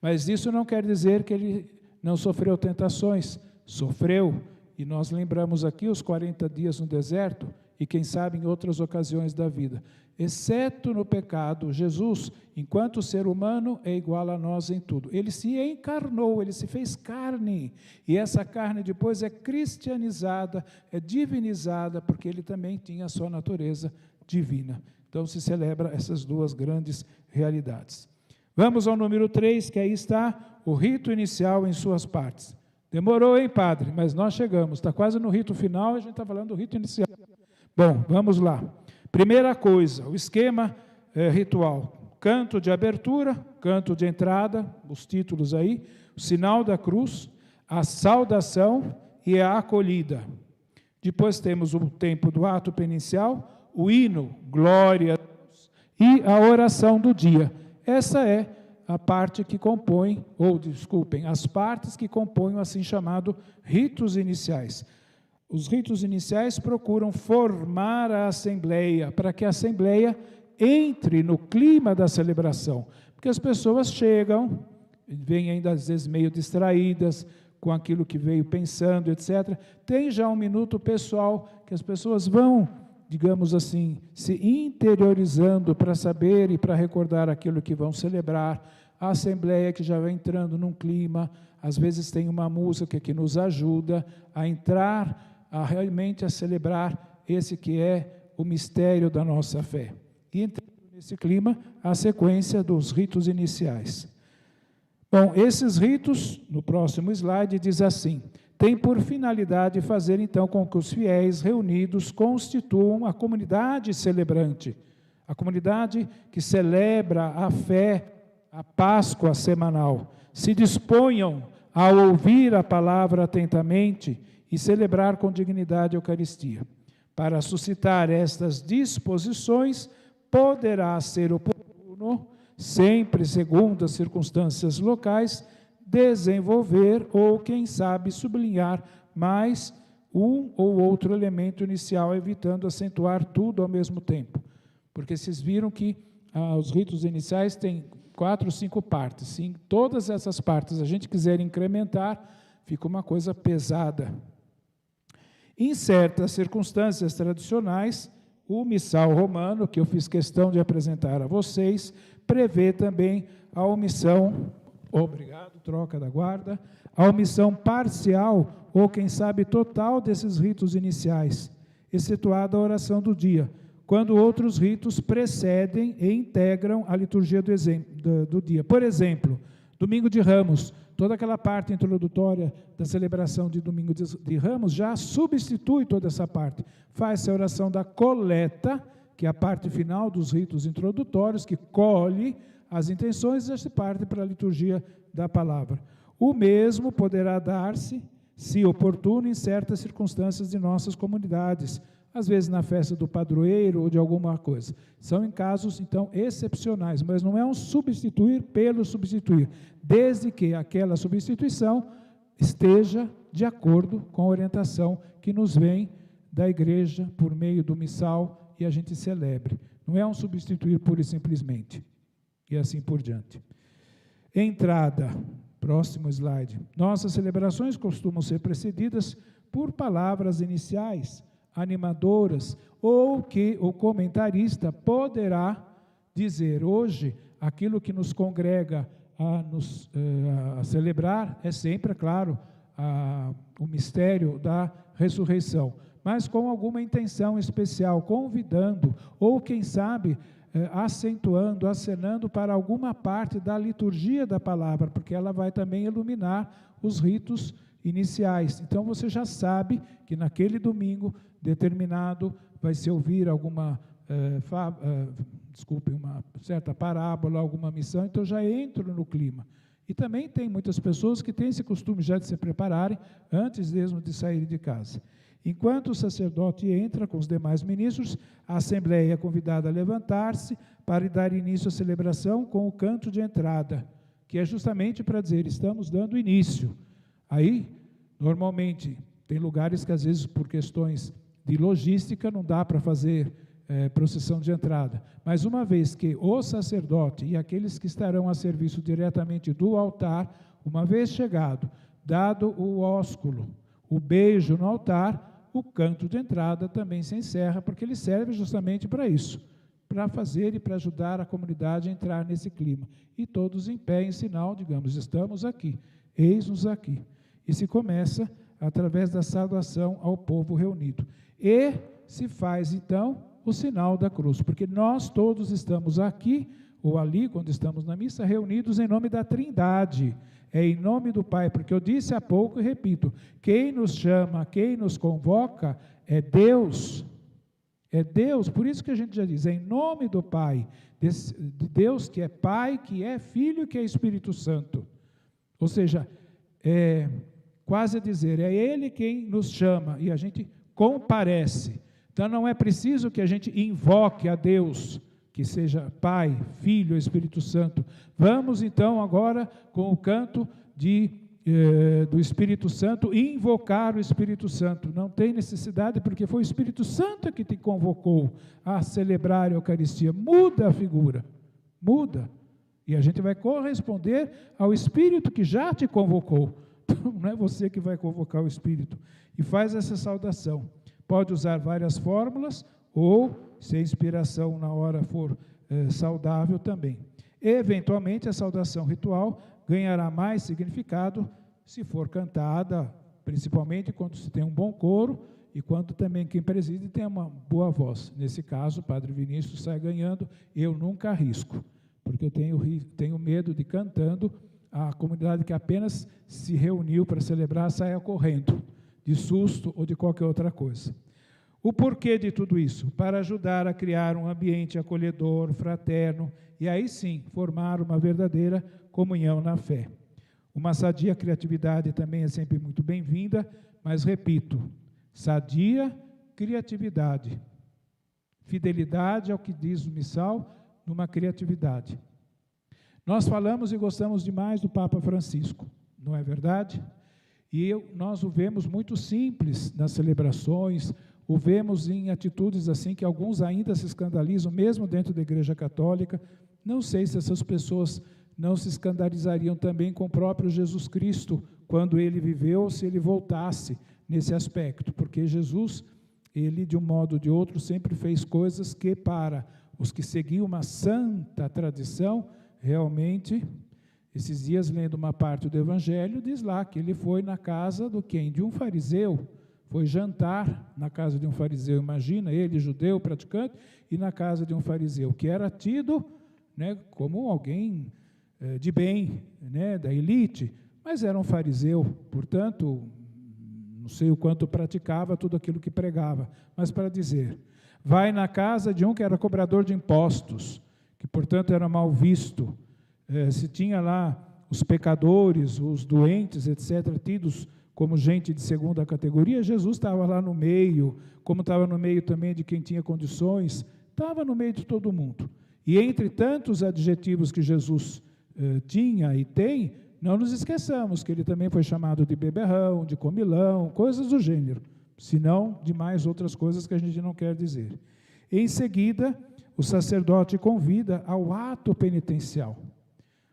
Speaker 3: Mas isso não quer dizer que ele não sofreu tentações, sofreu, e nós lembramos aqui os 40 dias no deserto, e quem sabe em outras ocasiões da vida. Exceto no pecado, Jesus, enquanto ser humano, é igual a nós em tudo. Ele se encarnou, ele se fez carne, e essa carne depois é cristianizada, é divinizada, porque ele também tinha a sua natureza divina. Então se celebra essas duas grandes realidades. Vamos ao número 3, que aí está o rito inicial em suas partes. Demorou, hein, padre? Mas nós chegamos, está quase no rito final, e a gente está falando do rito inicial. Bom, vamos lá. Primeira coisa, o esquema ritual: canto de abertura, canto de entrada, os títulos aí, o sinal da cruz, a saudação e a acolhida. Depois temos o tempo do ato penitencial, o hino, glória a Deus, e a oração do dia. Essa é a parte que compõe, as partes que compõem o assim chamado ritos iniciais. Os ritos iniciais procuram formar a assembleia, para que a assembleia entre no clima da celebração. Porque as pessoas chegam, vêm ainda às vezes meio distraídas com aquilo que veio pensando, etc. Tem já um minuto pessoal que as pessoas vão, digamos assim, se interiorizando para saber e para recordar aquilo que vão celebrar. A assembleia que já vai entrando num clima, às vezes tem uma música que nos ajuda a entrar, realmente a celebrar esse que é o mistério da nossa fé. E entrando nesse clima, a sequência dos ritos iniciais. Bom, esses ritos, no próximo slide, diz assim: tem por finalidade fazer, então, com que os fiéis reunidos constituam a comunidade celebrante, a comunidade que celebra a fé, a Páscoa semanal, se disponham a ouvir a palavra atentamente e celebrar com dignidade a Eucaristia. Para suscitar estas disposições, poderá ser oportuno, sempre segundo as circunstâncias locais, desenvolver ou, quem sabe, sublinhar mais um ou outro elemento inicial, evitando acentuar tudo ao mesmo tempo. Porque vocês viram que os ritos iniciais têm 4 ou 5 partes. Se todas essas partes a gente quiser incrementar, fica uma coisa pesada. Em certas circunstâncias tradicionais, o missal romano, que eu fiz questão de apresentar a vocês, prevê também a omissão, troca da guarda, a omissão parcial ou, quem sabe, total desses ritos iniciais, excetuada a oração do dia, quando outros ritos precedem e integram a liturgia do dia. Por exemplo, Domingo de Ramos, toda aquela parte introdutória da celebração de Domingo de Ramos já substitui toda essa parte. Faz-se a oração da coleta, que é a parte final dos ritos introdutórios, que colhe as intenções e já se parte para a liturgia da palavra. O mesmo poderá dar-se, se oportuno, em certas circunstâncias de nossas comunidades, às vezes na festa do padroeiro ou de alguma coisa. São em casos, então, excepcionais, mas não é um substituir pelo substituir, desde que aquela substituição esteja de acordo com a orientação que nos vem da igreja por meio do missal e a gente celebre. Não é um substituir pura e simplesmente. E assim por diante. Entrada, próximo slide. Nossas celebrações costumam ser precedidas por palavras iniciais, animadoras, ou que o comentarista poderá dizer. Hoje, aquilo que nos congrega a celebrar é sempre, é claro, o mistério da ressurreição, mas com alguma intenção especial, convidando, ou quem sabe, acentuando, acenando para alguma parte da liturgia da palavra, porque ela vai também iluminar os ritos iniciais. Então você já sabe que naquele domingo determinado vai se ouvir alguma uma certa parábola, alguma missão, então já entro no clima. E também tem muitas pessoas que têm esse costume já de se prepararem antes mesmo de sair de casa. Enquanto o sacerdote entra com os demais ministros, a assembleia é convidada a levantar-se para dar início à celebração com o canto de entrada, que é justamente para dizer, estamos dando início. Aí, normalmente, tem lugares que às vezes por questões de logística não dá para fazer procissão de entrada, mas uma vez que o sacerdote e aqueles que estarão a serviço diretamente do altar, uma vez chegado, dado o ósculo, o beijo no altar, o canto de entrada também se encerra, porque ele serve justamente para isso, para fazer e para ajudar a comunidade a entrar nesse clima. E todos em pé, em sinal, digamos, estamos aqui, eis-nos aqui. E se começa através da saudação ao povo reunido. E se faz, então, o sinal da cruz, porque nós todos estamos aqui, ou ali, quando estamos na missa, reunidos em nome da Trindade, é em nome do Pai, porque eu disse há pouco e repito, quem nos chama, quem nos convoca é Deus, É Deus, por isso que a gente já diz, é em nome do Pai, de Deus que é Pai, que é Filho, que é Espírito Santo. Ou seja, quase a dizer, é Ele quem nos chama e a gente comparece. Então não é preciso que a gente invoque a Deus, que seja Pai, Filho, Espírito Santo. Vamos então agora com o canto do Espírito Santo, invocar o Espírito Santo. Não tem necessidade, porque foi o Espírito Santo que te convocou a celebrar a Eucaristia. Muda a figura, muda. E a gente vai corresponder ao Espírito que já te convocou. Não é você que vai convocar o Espírito. E faz essa saudação. Pode usar várias fórmulas, ou, se a inspiração na hora for saudável também. Eventualmente, a saudação ritual ganhará mais significado se for cantada, principalmente quando se tem um bom coro e quando também quem preside tem uma boa voz. Nesse caso, o Padre Vinícius sai ganhando, eu nunca arrisco, porque eu tenho medo de cantando, a comunidade que apenas se reuniu para celebrar saia correndo, de susto ou de qualquer outra coisa. O porquê de tudo isso? Para ajudar a criar um ambiente acolhedor, fraterno, e aí sim, formar uma verdadeira comunhão na fé. Uma sadia criatividade também é sempre muito bem-vinda, mas repito, sadia criatividade. Fidelidade ao que diz o missal, numa criatividade. Nós falamos e gostamos demais do Papa Francisco, não é verdade? E nós o vemos muito simples nas celebrações, o vemos em atitudes assim que alguns ainda se escandalizam, mesmo dentro da Igreja Católica. Não sei se essas pessoas não se escandalizariam também com o próprio Jesus Cristo, quando ele viveu, se ele voltasse nesse aspecto, porque Jesus, ele de um modo ou de outro, sempre fez coisas que para os que seguiam uma santa tradição, realmente, esses dias lendo uma parte do Evangelho, diz lá que ele foi na casa do quem? De um fariseu, foi jantar na casa de um fariseu, imagina, ele judeu, praticante, e na casa de um fariseu, que era tido, né, como alguém de bem, né, da elite, mas era um fariseu, portanto, não sei o quanto praticava tudo aquilo que pregava, mas para dizer, vai na casa de um que era cobrador de impostos, que portanto era mal visto, se tinha lá os pecadores, os doentes, etc., tidos como gente de segunda categoria, Jesus estava lá no meio, como estava no meio também de quem tinha condições, estava no meio de todo mundo. E entre tantos adjetivos que Jesus tinha e tem, não nos esqueçamos que ele também foi chamado de beberrão, de comilão, coisas do gênero, senão de mais outras coisas que a gente não quer dizer. Em seguida, o sacerdote convida ao ato penitencial,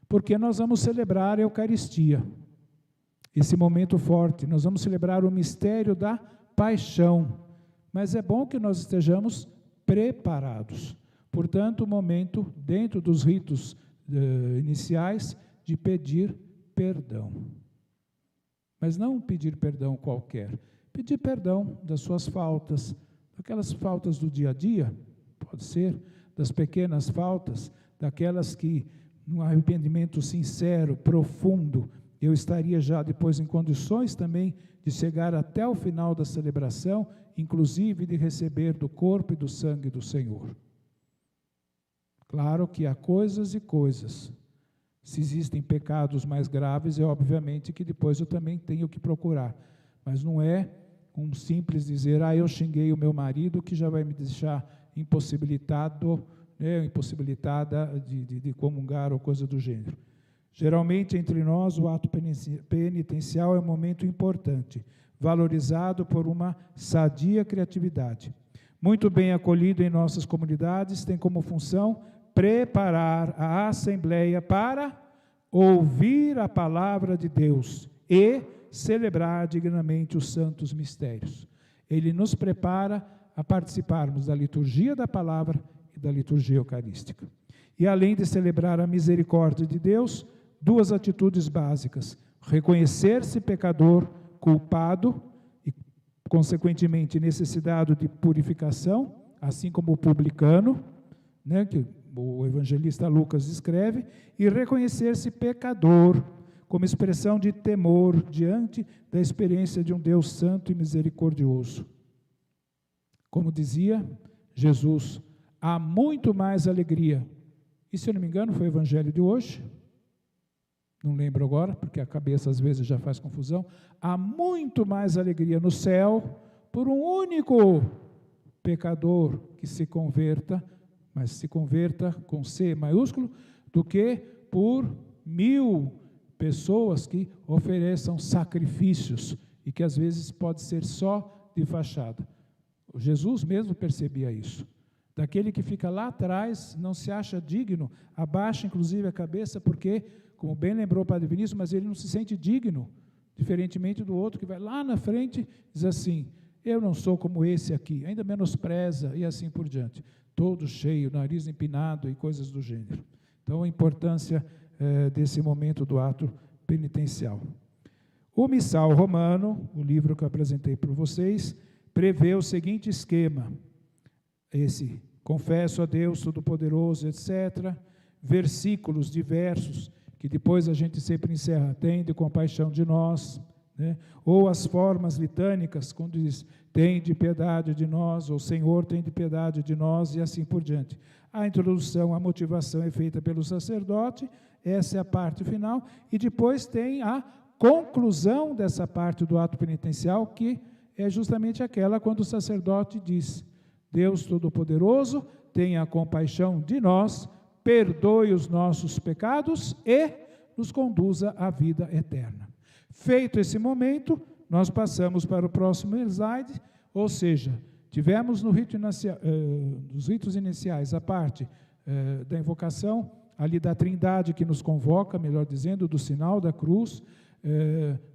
Speaker 3: porque nós vamos celebrar a Eucaristia, esse momento forte, nós vamos celebrar o mistério da paixão, mas é bom que nós estejamos preparados. Portanto, o momento, dentro dos ritos iniciais, de pedir perdão. Mas não pedir perdão qualquer, pedir perdão das suas faltas, daquelas faltas do dia a dia, pode ser, das pequenas faltas, daquelas que, num arrependimento sincero, profundo, eu estaria já depois em condições também de chegar até o final da celebração, inclusive de receber do corpo e do sangue do Senhor. Claro que há coisas e coisas. Se existem pecados mais graves, é obviamente que depois eu também tenho que procurar. Mas não é um simples dizer, eu xinguei o meu marido, que já vai me deixar impossibilitado, impossibilitada de comungar ou coisa do gênero. Geralmente, entre nós, o ato penitencial é um momento importante, valorizado por uma sadia criatividade. Muito bem acolhido em nossas comunidades, tem como função preparar a assembleia para ouvir a palavra de Deus e celebrar dignamente os santos mistérios. Ele nos prepara a participarmos da liturgia da palavra e da liturgia eucarística. E além de celebrar a misericórdia de Deus, duas atitudes básicas: reconhecer-se pecador, culpado e, consequentemente, necessitado de purificação, assim como o publicano, que o evangelista Lucas escreve, e reconhecer-se pecador, como expressão de temor diante da experiência de um Deus santo e misericordioso. Como dizia Jesus, há muito mais alegria. E se eu não me engano, foi o evangelho de hoje, não lembro agora, porque a cabeça às vezes já faz confusão. Há muito mais alegria no céu por um único pecador que se converta, mas se converta com C maiúsculo, do que por 1000 pessoas que ofereçam sacrifícios, e que às vezes pode ser só de fachada. Jesus mesmo percebia isso. Daquele que fica lá atrás, não se acha digno, abaixa inclusive a cabeça, porque, como bem lembrou o Padre Vinícius, mas ele não se sente digno, diferentemente do outro que vai lá na frente, diz assim, eu não sou como esse aqui, ainda menospreza, e assim por diante. Todo cheio, nariz empinado e coisas do gênero. Então, a importância desse momento do ato penitencial. O Missal Romano, o livro que eu apresentei para vocês, prevê o seguinte esquema, esse, confesso a Deus Todo-Poderoso, etc., versículos diversos, que depois a gente sempre encerra, tende compaixão de nós, né? Ou as formas litânicas, quando diz, tende piedade de nós, ou Senhor, tende piedade de nós, e assim por diante. A introdução, a motivação é feita pelo sacerdote, essa é a parte final, e depois tem a conclusão dessa parte do ato penitencial, que é justamente aquela quando o sacerdote diz, Deus Todo-Poderoso, tenha compaixão de nós, perdoe os nossos pecados e nos conduza à vida eterna. Feito esse momento, nós passamos para o próximo slide, ou seja, tivemos no rito nos ritos iniciais a parte da invocação, ali da Trindade que nos convoca, melhor dizendo, do sinal da cruz,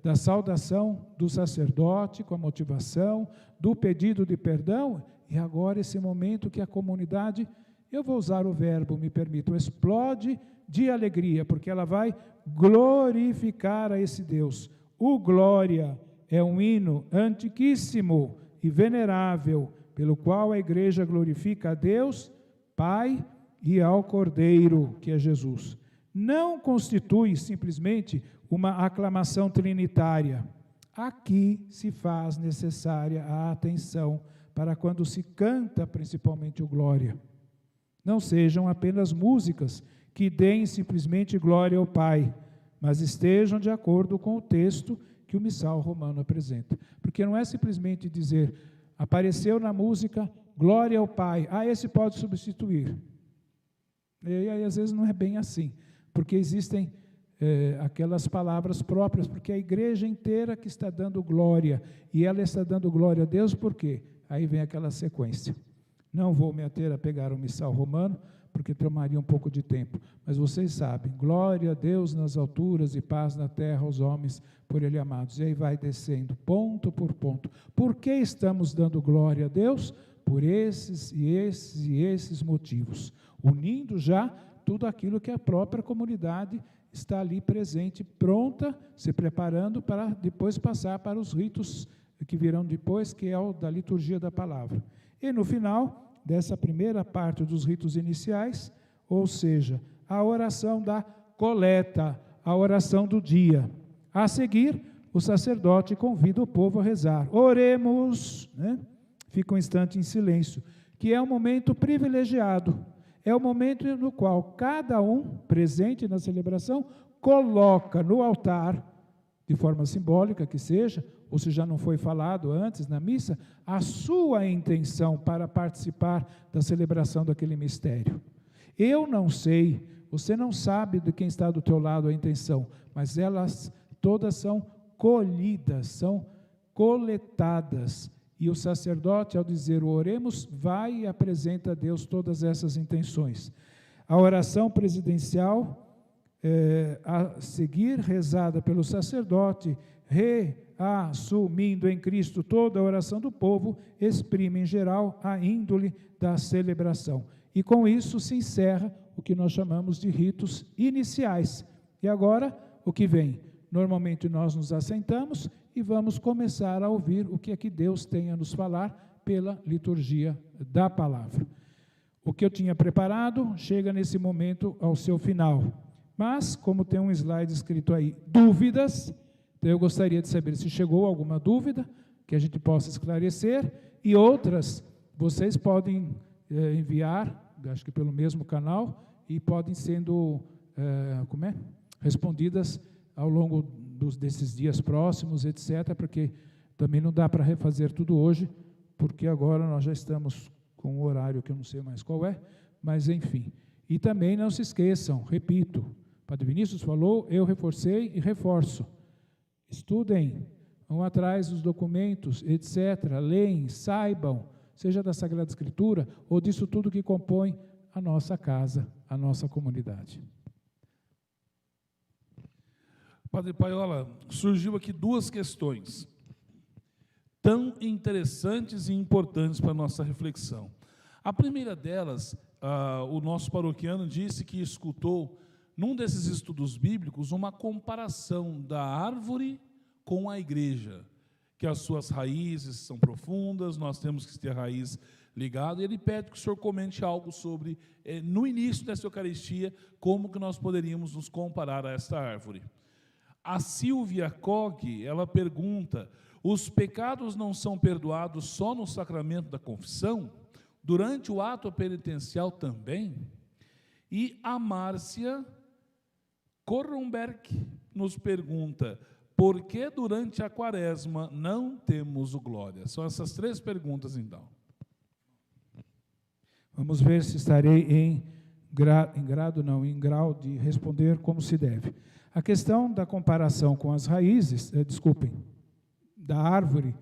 Speaker 3: da saudação do sacerdote com a motivação, do pedido de perdão, e agora esse momento que a comunidade, eu vou usar o verbo, me permitam, explode de alegria, porque ela vai glorificar a esse Deus. O glória é um hino antiquíssimo e venerável, pelo qual a igreja glorifica a Deus, Pai, e ao Cordeiro, que é Jesus. Não constitui simplesmente uma aclamação trinitária. Aqui se faz necessária a atenção para quando se canta principalmente o glória. Não sejam apenas músicas que deem simplesmente glória ao Pai, mas estejam de acordo com o texto que o Missal Romano apresenta. Porque não é simplesmente dizer, apareceu na música, glória ao Pai, esse pode substituir. E aí às vezes não é bem assim, porque existem aquelas palavras próprias, porque a igreja inteira que está dando glória, e ela está dando glória a Deus, por quê? Aí vem aquela sequência. Não vou me ater a pegar o Missal Romano, porque tomaria um pouco de tempo, mas vocês sabem, glória a Deus nas alturas e paz na terra aos homens por Ele amados, e aí vai descendo, ponto por ponto. Por que estamos dando glória a Deus? Por esses e esses e esses motivos, unindo já tudo aquilo que a própria comunidade está ali presente, pronta, se preparando para depois passar para os ritos que virão depois, que é o da liturgia da palavra. E no final dessa primeira parte dos ritos iniciais, ou seja, a oração da coleta, a oração do dia. A seguir, o sacerdote convida o povo a rezar. Oremos, né? Fica um instante em silêncio, que é um momento privilegiado. É o momento no qual cada um, presente na celebração, coloca no altar, de forma simbólica que seja, ou se já não foi falado antes na missa, a sua intenção para participar da celebração daquele mistério. Eu não sei, você não sabe de quem está do teu lado a intenção, mas elas todas são colhidas, são coletadas. E o sacerdote, ao dizer o oremos, vai e apresenta a Deus todas essas intenções. A oração presidencial, a seguir, rezada pelo sacerdote, reassumindo em Cristo toda a oração do povo, exprime em geral a índole da celebração. E com isso se encerra o que nós chamamos de ritos iniciais. E agora, o que vem? Normalmente nós nos assentamos e vamos começar a ouvir o que é que Deus tem a nos falar pela liturgia da palavra. O que eu tinha preparado chega nesse momento ao seu final. Mas, como tem um slide escrito aí, dúvidas, então eu gostaria de saber se chegou alguma dúvida que a gente possa esclarecer, e outras, vocês podem enviar, acho que pelo mesmo canal, e podem sendo respondidas ao longo desses dias próximos, etc., porque também não dá para refazer tudo hoje, porque agora nós já estamos com um horário que eu não sei mais qual é, mas enfim. E também não se esqueçam, repito, o Padre Vinícius falou, eu reforcei e reforço. Estudem, vão atrás dos documentos, etc., leem, saibam, seja da Sagrada Escritura ou disso tudo que compõe a nossa casa, a nossa comunidade.
Speaker 2: Padre Paiola, surgiu aqui duas questões tão interessantes e importantes para a nossa reflexão. A primeira delas, o nosso paroquiano disse que escutou, num desses estudos bíblicos, uma comparação da árvore com a igreja, que as suas raízes são profundas, nós temos que ter a raiz ligada, e ele pede que o senhor comente algo sobre, no início dessa Eucaristia, como que nós poderíamos nos comparar a esta árvore. A Silvia Cog, ela pergunta, os pecados não são perdoados só no sacramento da confissão? Durante o ato penitencial também? E a Márcia Kornberg nos pergunta, por que durante a quaresma não temos o glória? São essas três perguntas, então.
Speaker 3: Vamos ver se estarei em grau de responder como se deve. A questão da comparação com as raízes, da árvore,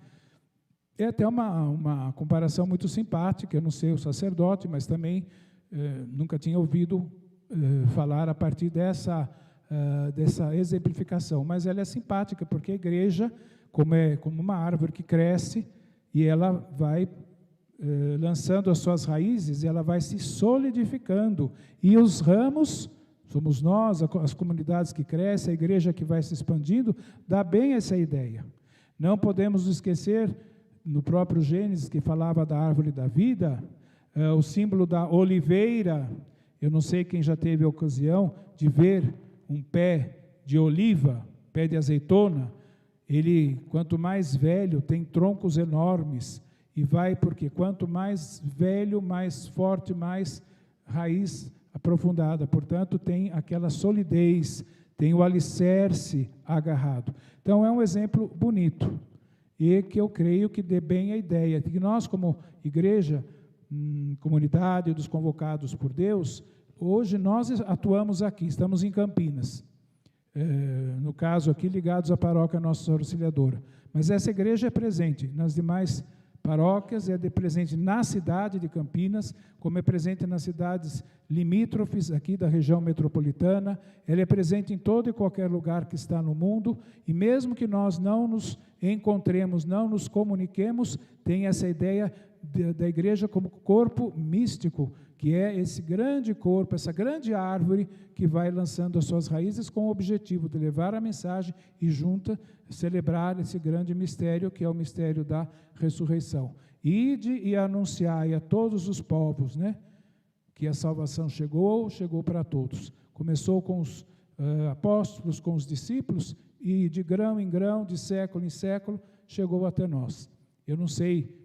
Speaker 3: é até uma comparação muito simpática. Eu não sei o sacerdote, mas também nunca tinha ouvido falar a partir dessa exemplificação. Mas ela é simpática, porque a igreja, como uma árvore que cresce, e ela vai lançando as suas raízes, ela vai se solidificando. E os ramos, somos nós, as comunidades que crescem, a igreja que vai se expandindo, dá bem essa ideia. Não podemos esquecer, no próprio Gênesis, que falava da árvore da vida, o símbolo da oliveira. Eu não sei quem já teve a ocasião de ver um pé de oliva, pé de azeitona. Ele, quanto mais velho, tem troncos enormes, e vai, porque quanto mais velho, mais forte, mais raiz aprofundada. Portanto, tem aquela solidez, tem o alicerce agarrado. Então, é um exemplo bonito, e que eu creio que dê bem a ideia, de que nós, como igreja, comunidade dos convocados por Deus, hoje nós atuamos aqui, estamos em Campinas, no caso aqui ligados à paróquia Nossa Senhora Auxiliadora, mas essa igreja é presente nas demais paróquias, é presente na cidade de Campinas, como é presente nas cidades limítrofes aqui da região metropolitana, ela é presente em todo e qualquer lugar que está no mundo, e mesmo que nós não nos encontremos, não nos comuniquemos, tem essa ideia da igreja como corpo místico, que é esse grande corpo, essa grande árvore que vai lançando as suas raízes com o objetivo de levar a mensagem e junta celebrar esse grande mistério, que é o mistério da ressurreição. Ide e anunciai a todos os povos, que a salvação chegou para todos. Começou com os apóstolos, com os discípulos, e de grão em grão, de século em século, chegou até nós. Eu não sei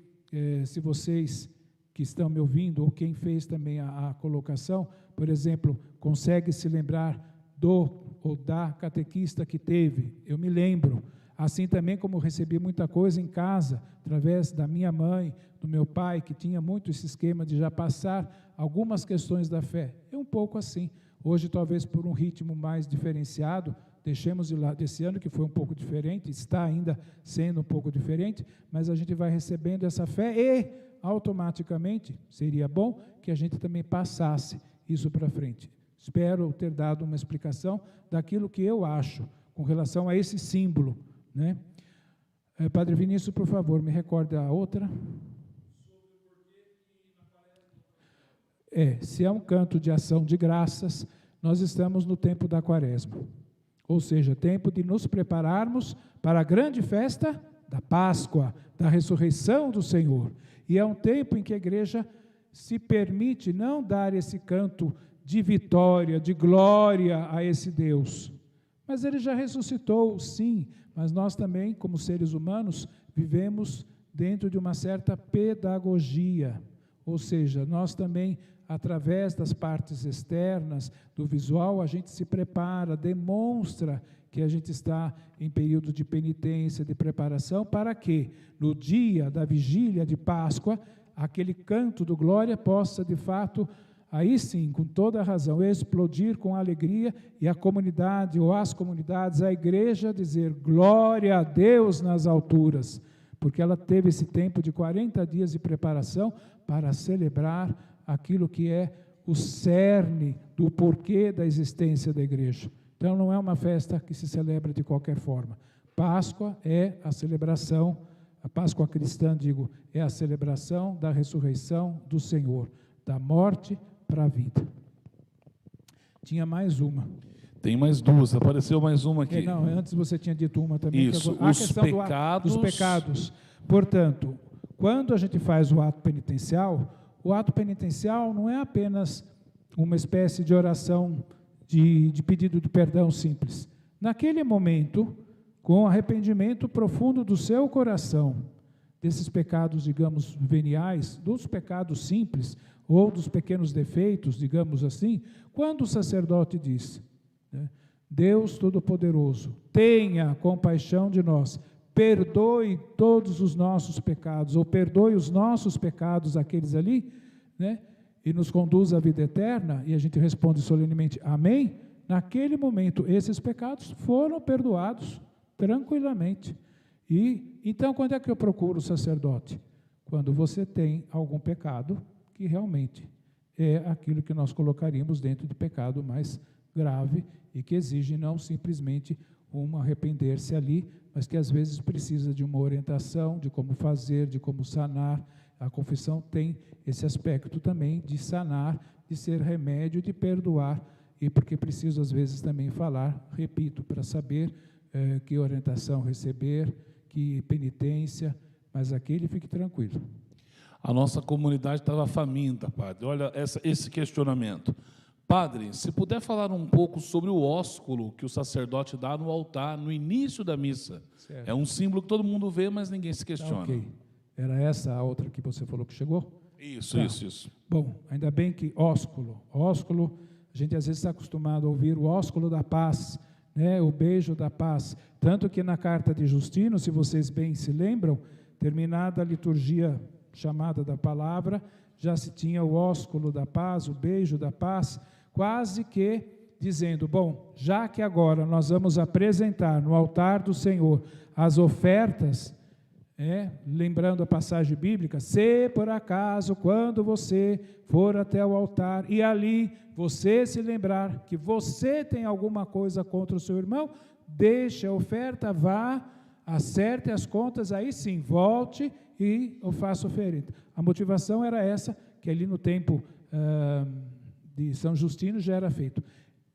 Speaker 3: se vocês que estão me ouvindo, ou quem fez também a colocação, por exemplo, consegue se lembrar do ou da catequista que teve. Eu me lembro, assim também como recebi muita coisa em casa, através da minha mãe, do meu pai, que tinha muito esse esquema de já passar algumas questões da fé. É um pouco assim. Hoje, talvez por um ritmo mais diferenciado, deixemos de lado esse ano, que foi um pouco diferente, está ainda sendo um pouco diferente, mas a gente vai recebendo essa fé e, automaticamente, seria bom que a gente também passasse isso para frente. Espero ter dado uma explicação daquilo que eu acho com relação a esse símbolo, Padre Vinícius, por favor, me recorde a outra. Se é um canto de ação de graças, nós estamos no tempo da quaresma, ou seja, tempo de nos prepararmos para a grande festa da Páscoa, da ressurreição do Senhor. E é um tempo em que a igreja se permite não dar esse canto de vitória, de glória a esse Deus. Mas ele já ressuscitou, sim, mas nós também, como seres humanos, vivemos dentro de uma certa pedagogia, ou seja, nós também, através das partes externas, do visual, a gente se prepara, demonstra que a gente está em período de penitência, de preparação, para que, no dia da vigília de Páscoa, aquele canto do glória possa, de fato, aí sim, com toda a razão, explodir com alegria, e a comunidade, ou as comunidades, a igreja dizer, glória a Deus nas alturas, porque ela teve esse tempo de 40 dias de preparação para celebrar aquilo que é o cerne do porquê da existência da igreja. Então, não é uma festa que se celebra de qualquer forma. Páscoa é a celebração, a Páscoa cristã, digo, é a celebração da ressurreição do Senhor, da morte para a vida. Tinha mais uma.
Speaker 2: Tem mais duas, apareceu mais uma aqui.
Speaker 3: Não, antes você tinha dito uma também.
Speaker 2: Isso,
Speaker 3: que agora,
Speaker 2: os pecados.
Speaker 3: Dos pecados. Portanto, quando a gente faz o ato penitencial não é apenas uma espécie de oração de pedido de perdão simples. Naquele momento, com arrependimento profundo do seu coração, desses pecados, digamos, veniais, dos pecados simples, ou dos pequenos defeitos, digamos assim, quando o sacerdote diz, né, Deus Todo-Poderoso, tenha compaixão de nós, perdoe todos os nossos pecados, ou perdoe os nossos pecados, aqueles ali, né, e nos conduz à vida eterna, e a gente responde solenemente, amém? Naquele momento, esses pecados foram perdoados tranquilamente. E então, quando é que eu procuro o sacerdote? Quando você tem algum pecado que realmente é aquilo que nós colocaríamos dentro de pecado mais grave e que exige não simplesmente um arrepender-se ali, mas que às vezes precisa de uma orientação, de como fazer, de como sanar. A confissão tem esse aspecto também de sanar, de ser remédio, de perdoar, e porque preciso às vezes também falar, repito, para saber que orientação receber, que penitência, mas aquele fique tranquilo.
Speaker 2: A nossa comunidade estava faminta, padre. Olha esse questionamento. Padre, se puder falar um pouco sobre o ósculo que o sacerdote dá no altar, no início da missa. Certo. É um símbolo que todo mundo vê, mas ninguém se questiona.
Speaker 3: Ok. Era essa a outra que você falou que chegou?
Speaker 2: Isso,
Speaker 3: tá.
Speaker 2: Isso.
Speaker 3: Bom, ainda bem que ósculo, a gente às vezes está acostumado a ouvir o ósculo da paz, né, o beijo da paz, tanto que na carta de Justino, se vocês bem se lembram, terminada a liturgia chamada da palavra, já se tinha o ósculo da paz, o beijo da paz, quase que dizendo, bom, já que agora nós vamos apresentar no altar do Senhor as ofertas, lembrando a passagem bíblica, se por acaso, quando você for até o altar, e ali você se lembrar que você tem alguma coisa contra o seu irmão, deixe a oferta, vá, acerte as contas, aí sim, volte e eu faço oferta. A motivação era essa, que ali no tempo de São Justino já era feito.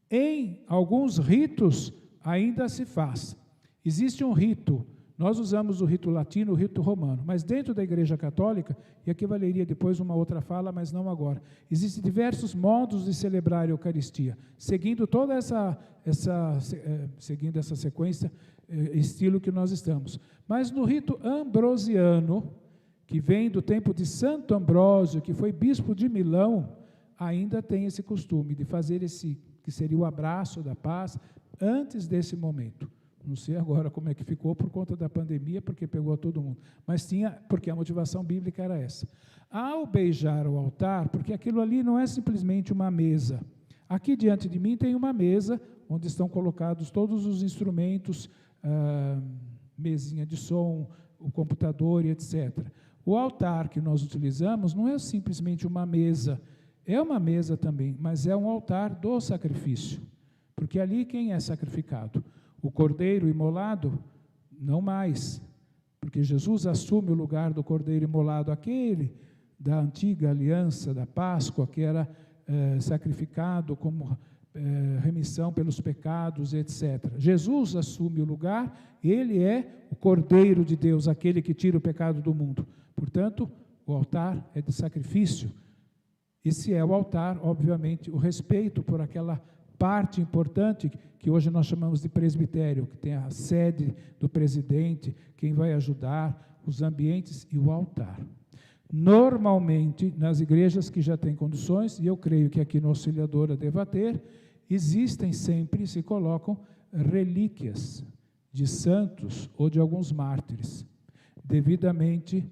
Speaker 3: Em alguns ritos ainda se faz. Existe um rito, nós usamos o rito latino, o rito romano, mas dentro da Igreja Católica, e aqui valeria depois uma outra fala, mas não agora, existem diversos modos de celebrar a Eucaristia, seguindo toda seguindo essa sequência, estilo que nós estamos. Mas no rito ambrosiano, que vem do tempo de Santo Ambrósio, que foi bispo de Milão, ainda tem esse costume de fazer esse, que seria o abraço da paz, antes desse momento. Não sei agora como é que ficou por conta da pandemia, porque pegou todo mundo. Mas tinha, porque a motivação bíblica era essa. Ao beijar o altar, porque aquilo ali não é simplesmente uma mesa. Aqui diante de mim tem uma mesa, onde estão colocados todos os instrumentos, mesinha de som, o computador e etc. O altar que nós utilizamos não é simplesmente uma mesa, é uma mesa também, mas é um altar do sacrifício. Porque ali quem é sacrificado? O cordeiro imolado? Não mais, porque Jesus assume o lugar do cordeiro imolado, aquele da antiga aliança da Páscoa, que era sacrificado como remissão pelos pecados, etc. Jesus assume o lugar, ele é o cordeiro de Deus, aquele que tira o pecado do mundo. Portanto, o altar é de sacrifício. Esse é o altar, obviamente, o respeito por aquela parte importante que hoje nós chamamos de presbitério, que tem a sede do presidente, quem vai ajudar, os ambientes e o altar. Normalmente, nas igrejas que já têm condições, e eu creio que aqui no Auxiliadora deva ter, existem sempre, se colocam relíquias de santos ou de alguns mártires, devidamente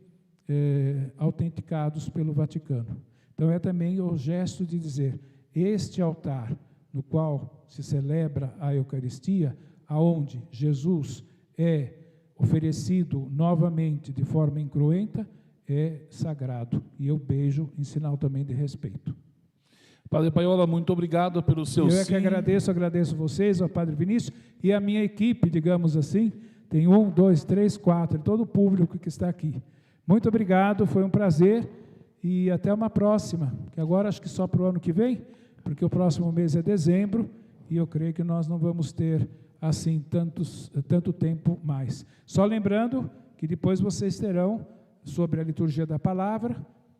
Speaker 3: autenticados pelo Vaticano. Então, é também o gesto de dizer, este altar no qual se celebra a Eucaristia, aonde Jesus é oferecido novamente de forma incruenta, é sagrado, e eu beijo em sinal também de respeito.
Speaker 2: Padre Paiola, muito obrigado pelo seu sim.
Speaker 3: Eu é que agradeço vocês, ao Padre Vinícius, e a minha equipe, digamos assim, tem 1, 2, 3, 4, todo o público que está aqui. Muito obrigado, foi um prazer, e até uma próxima, que agora acho que só para o ano que vem, porque o próximo mês é dezembro, e eu creio que nós não vamos ter, assim, tanto tempo mais. Só lembrando que depois vocês terão, sobre a liturgia da palavra,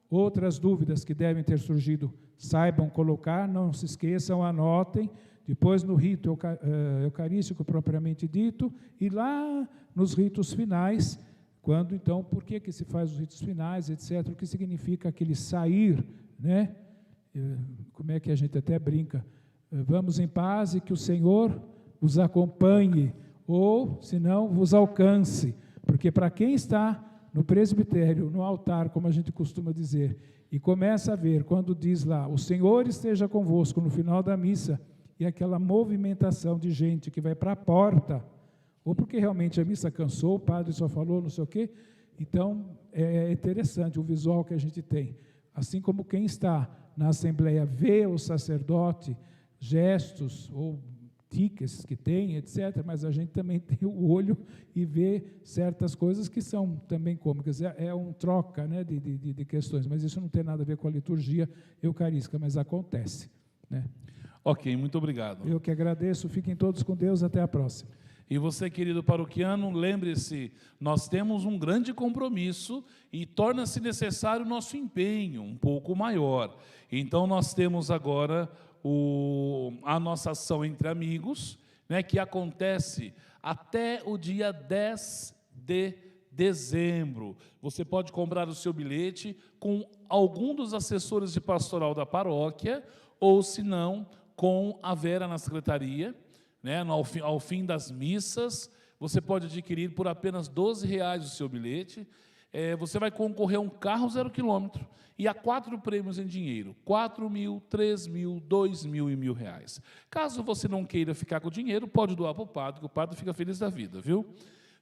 Speaker 3: outras dúvidas que devem ter surgido, saibam colocar, não se esqueçam, anotem, depois no rito eucarístico propriamente dito, e lá nos ritos finais, quando então, por que se faz os ritos finais, etc., o que significa aquele sair, né? Como é que a gente até brinca, vamos em paz e que o Senhor vos acompanhe, ou, se não, vos alcance, porque para quem está no presbitério, no altar, como a gente costuma dizer, e começa a ver, quando diz lá, o Senhor esteja convosco no final da missa, e aquela movimentação de gente que vai para a porta, ou porque realmente a missa cansou, o padre só falou, não sei o quê, então é interessante o visual que a gente tem. Assim como quem está na Assembleia vê o sacerdote, gestos ou tiques que tem, etc., mas a gente também tem o olho e vê certas coisas que são também cômicas. É um troca, né, de questões, mas isso não tem nada a ver com a liturgia eucarística, mas acontece, né?
Speaker 2: Ok, muito obrigado.
Speaker 3: Eu que agradeço, fiquem todos com Deus, até a próxima.
Speaker 2: E você, querido paroquiano, lembre-se, nós temos um grande compromisso e torna-se necessário o nosso empenho um pouco maior. Então, nós temos agora a nossa ação entre amigos, né, que acontece até o dia 10 de dezembro. Você pode comprar o seu bilhete com algum dos assessores de pastoral da paróquia, ou, se não, com a Vera na secretaria, né, ao fim das missas. Você pode adquirir por apenas R$12 o seu bilhete. Você vai concorrer a um carro 0 km e a 4 prêmios em dinheiro, 4 mil, 3 mil, 2 mil e R$1.000. Caso você não queira ficar com o dinheiro, pode doar para o padre, que o padre fica feliz da vida, viu?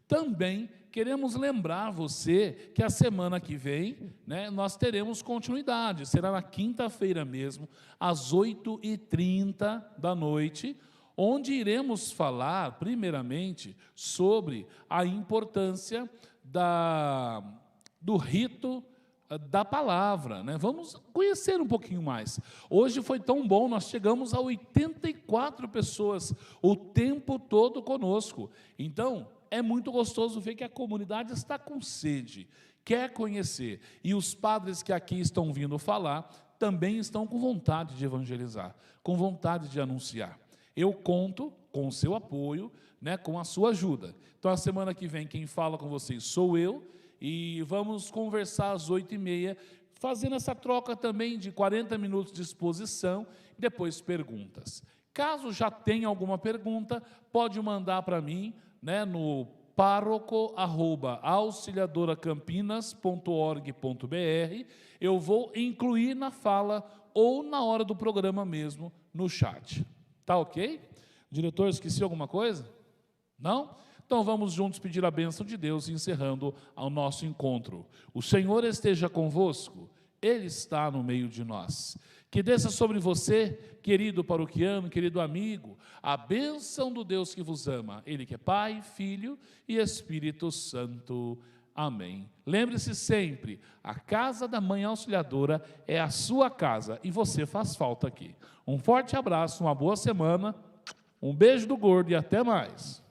Speaker 2: Também queremos lembrar você que a semana que vem, né, nós teremos continuidade, será na quinta-feira mesmo, às 8h30 da noite, onde iremos falar, primeiramente, sobre a importância do rito da palavra, né? Vamos conhecer um pouquinho mais. Hoje foi tão bom, nós chegamos a 84 pessoas o tempo todo conosco. Então, é muito gostoso ver que a comunidade está com sede, quer conhecer. E os padres que aqui estão vindo falar também estão com vontade de evangelizar, com vontade de anunciar. Eu conto com o seu apoio, né, com a sua ajuda. Então, a semana que vem, quem fala com vocês sou eu, e vamos conversar às 8h30, fazendo essa troca também de 40 minutos de exposição, e depois perguntas. Caso já tenha alguma pergunta, pode mandar para mim, né, no parroco@auxiliadoracampinas.org.br. Eu vou incluir na fala ou na hora do programa mesmo, no chat. Tá ok? Diretor, esqueci alguma coisa? Não? Então vamos juntos pedir a bênção de Deus, encerrando o nosso encontro. O Senhor esteja convosco, Ele está no meio de nós. Que desça sobre você, querido paroquiano, querido amigo, a bênção do Deus que vos ama, Ele que é Pai, Filho e Espírito Santo. Amém. Lembre-se sempre, a casa da Mãe Auxiliadora é a sua casa e você faz falta aqui. Um forte abraço, uma boa semana, um beijo do gordo e até mais.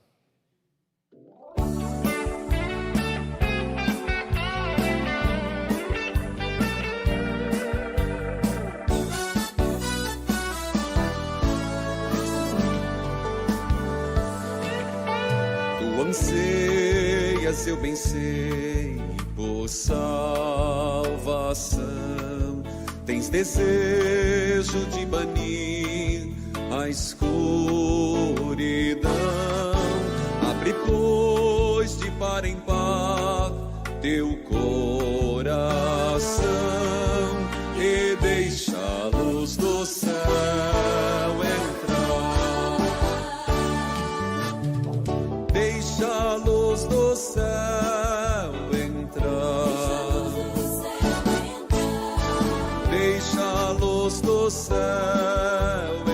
Speaker 1: Tu anseias, eu bem sei, por salvação. Tens desejo de banir a escuridão. Abre, pois, de par em par teu coração e deixa a luz do céu entrar. Deixa a luz do céu entrar. Deixa a luz do céu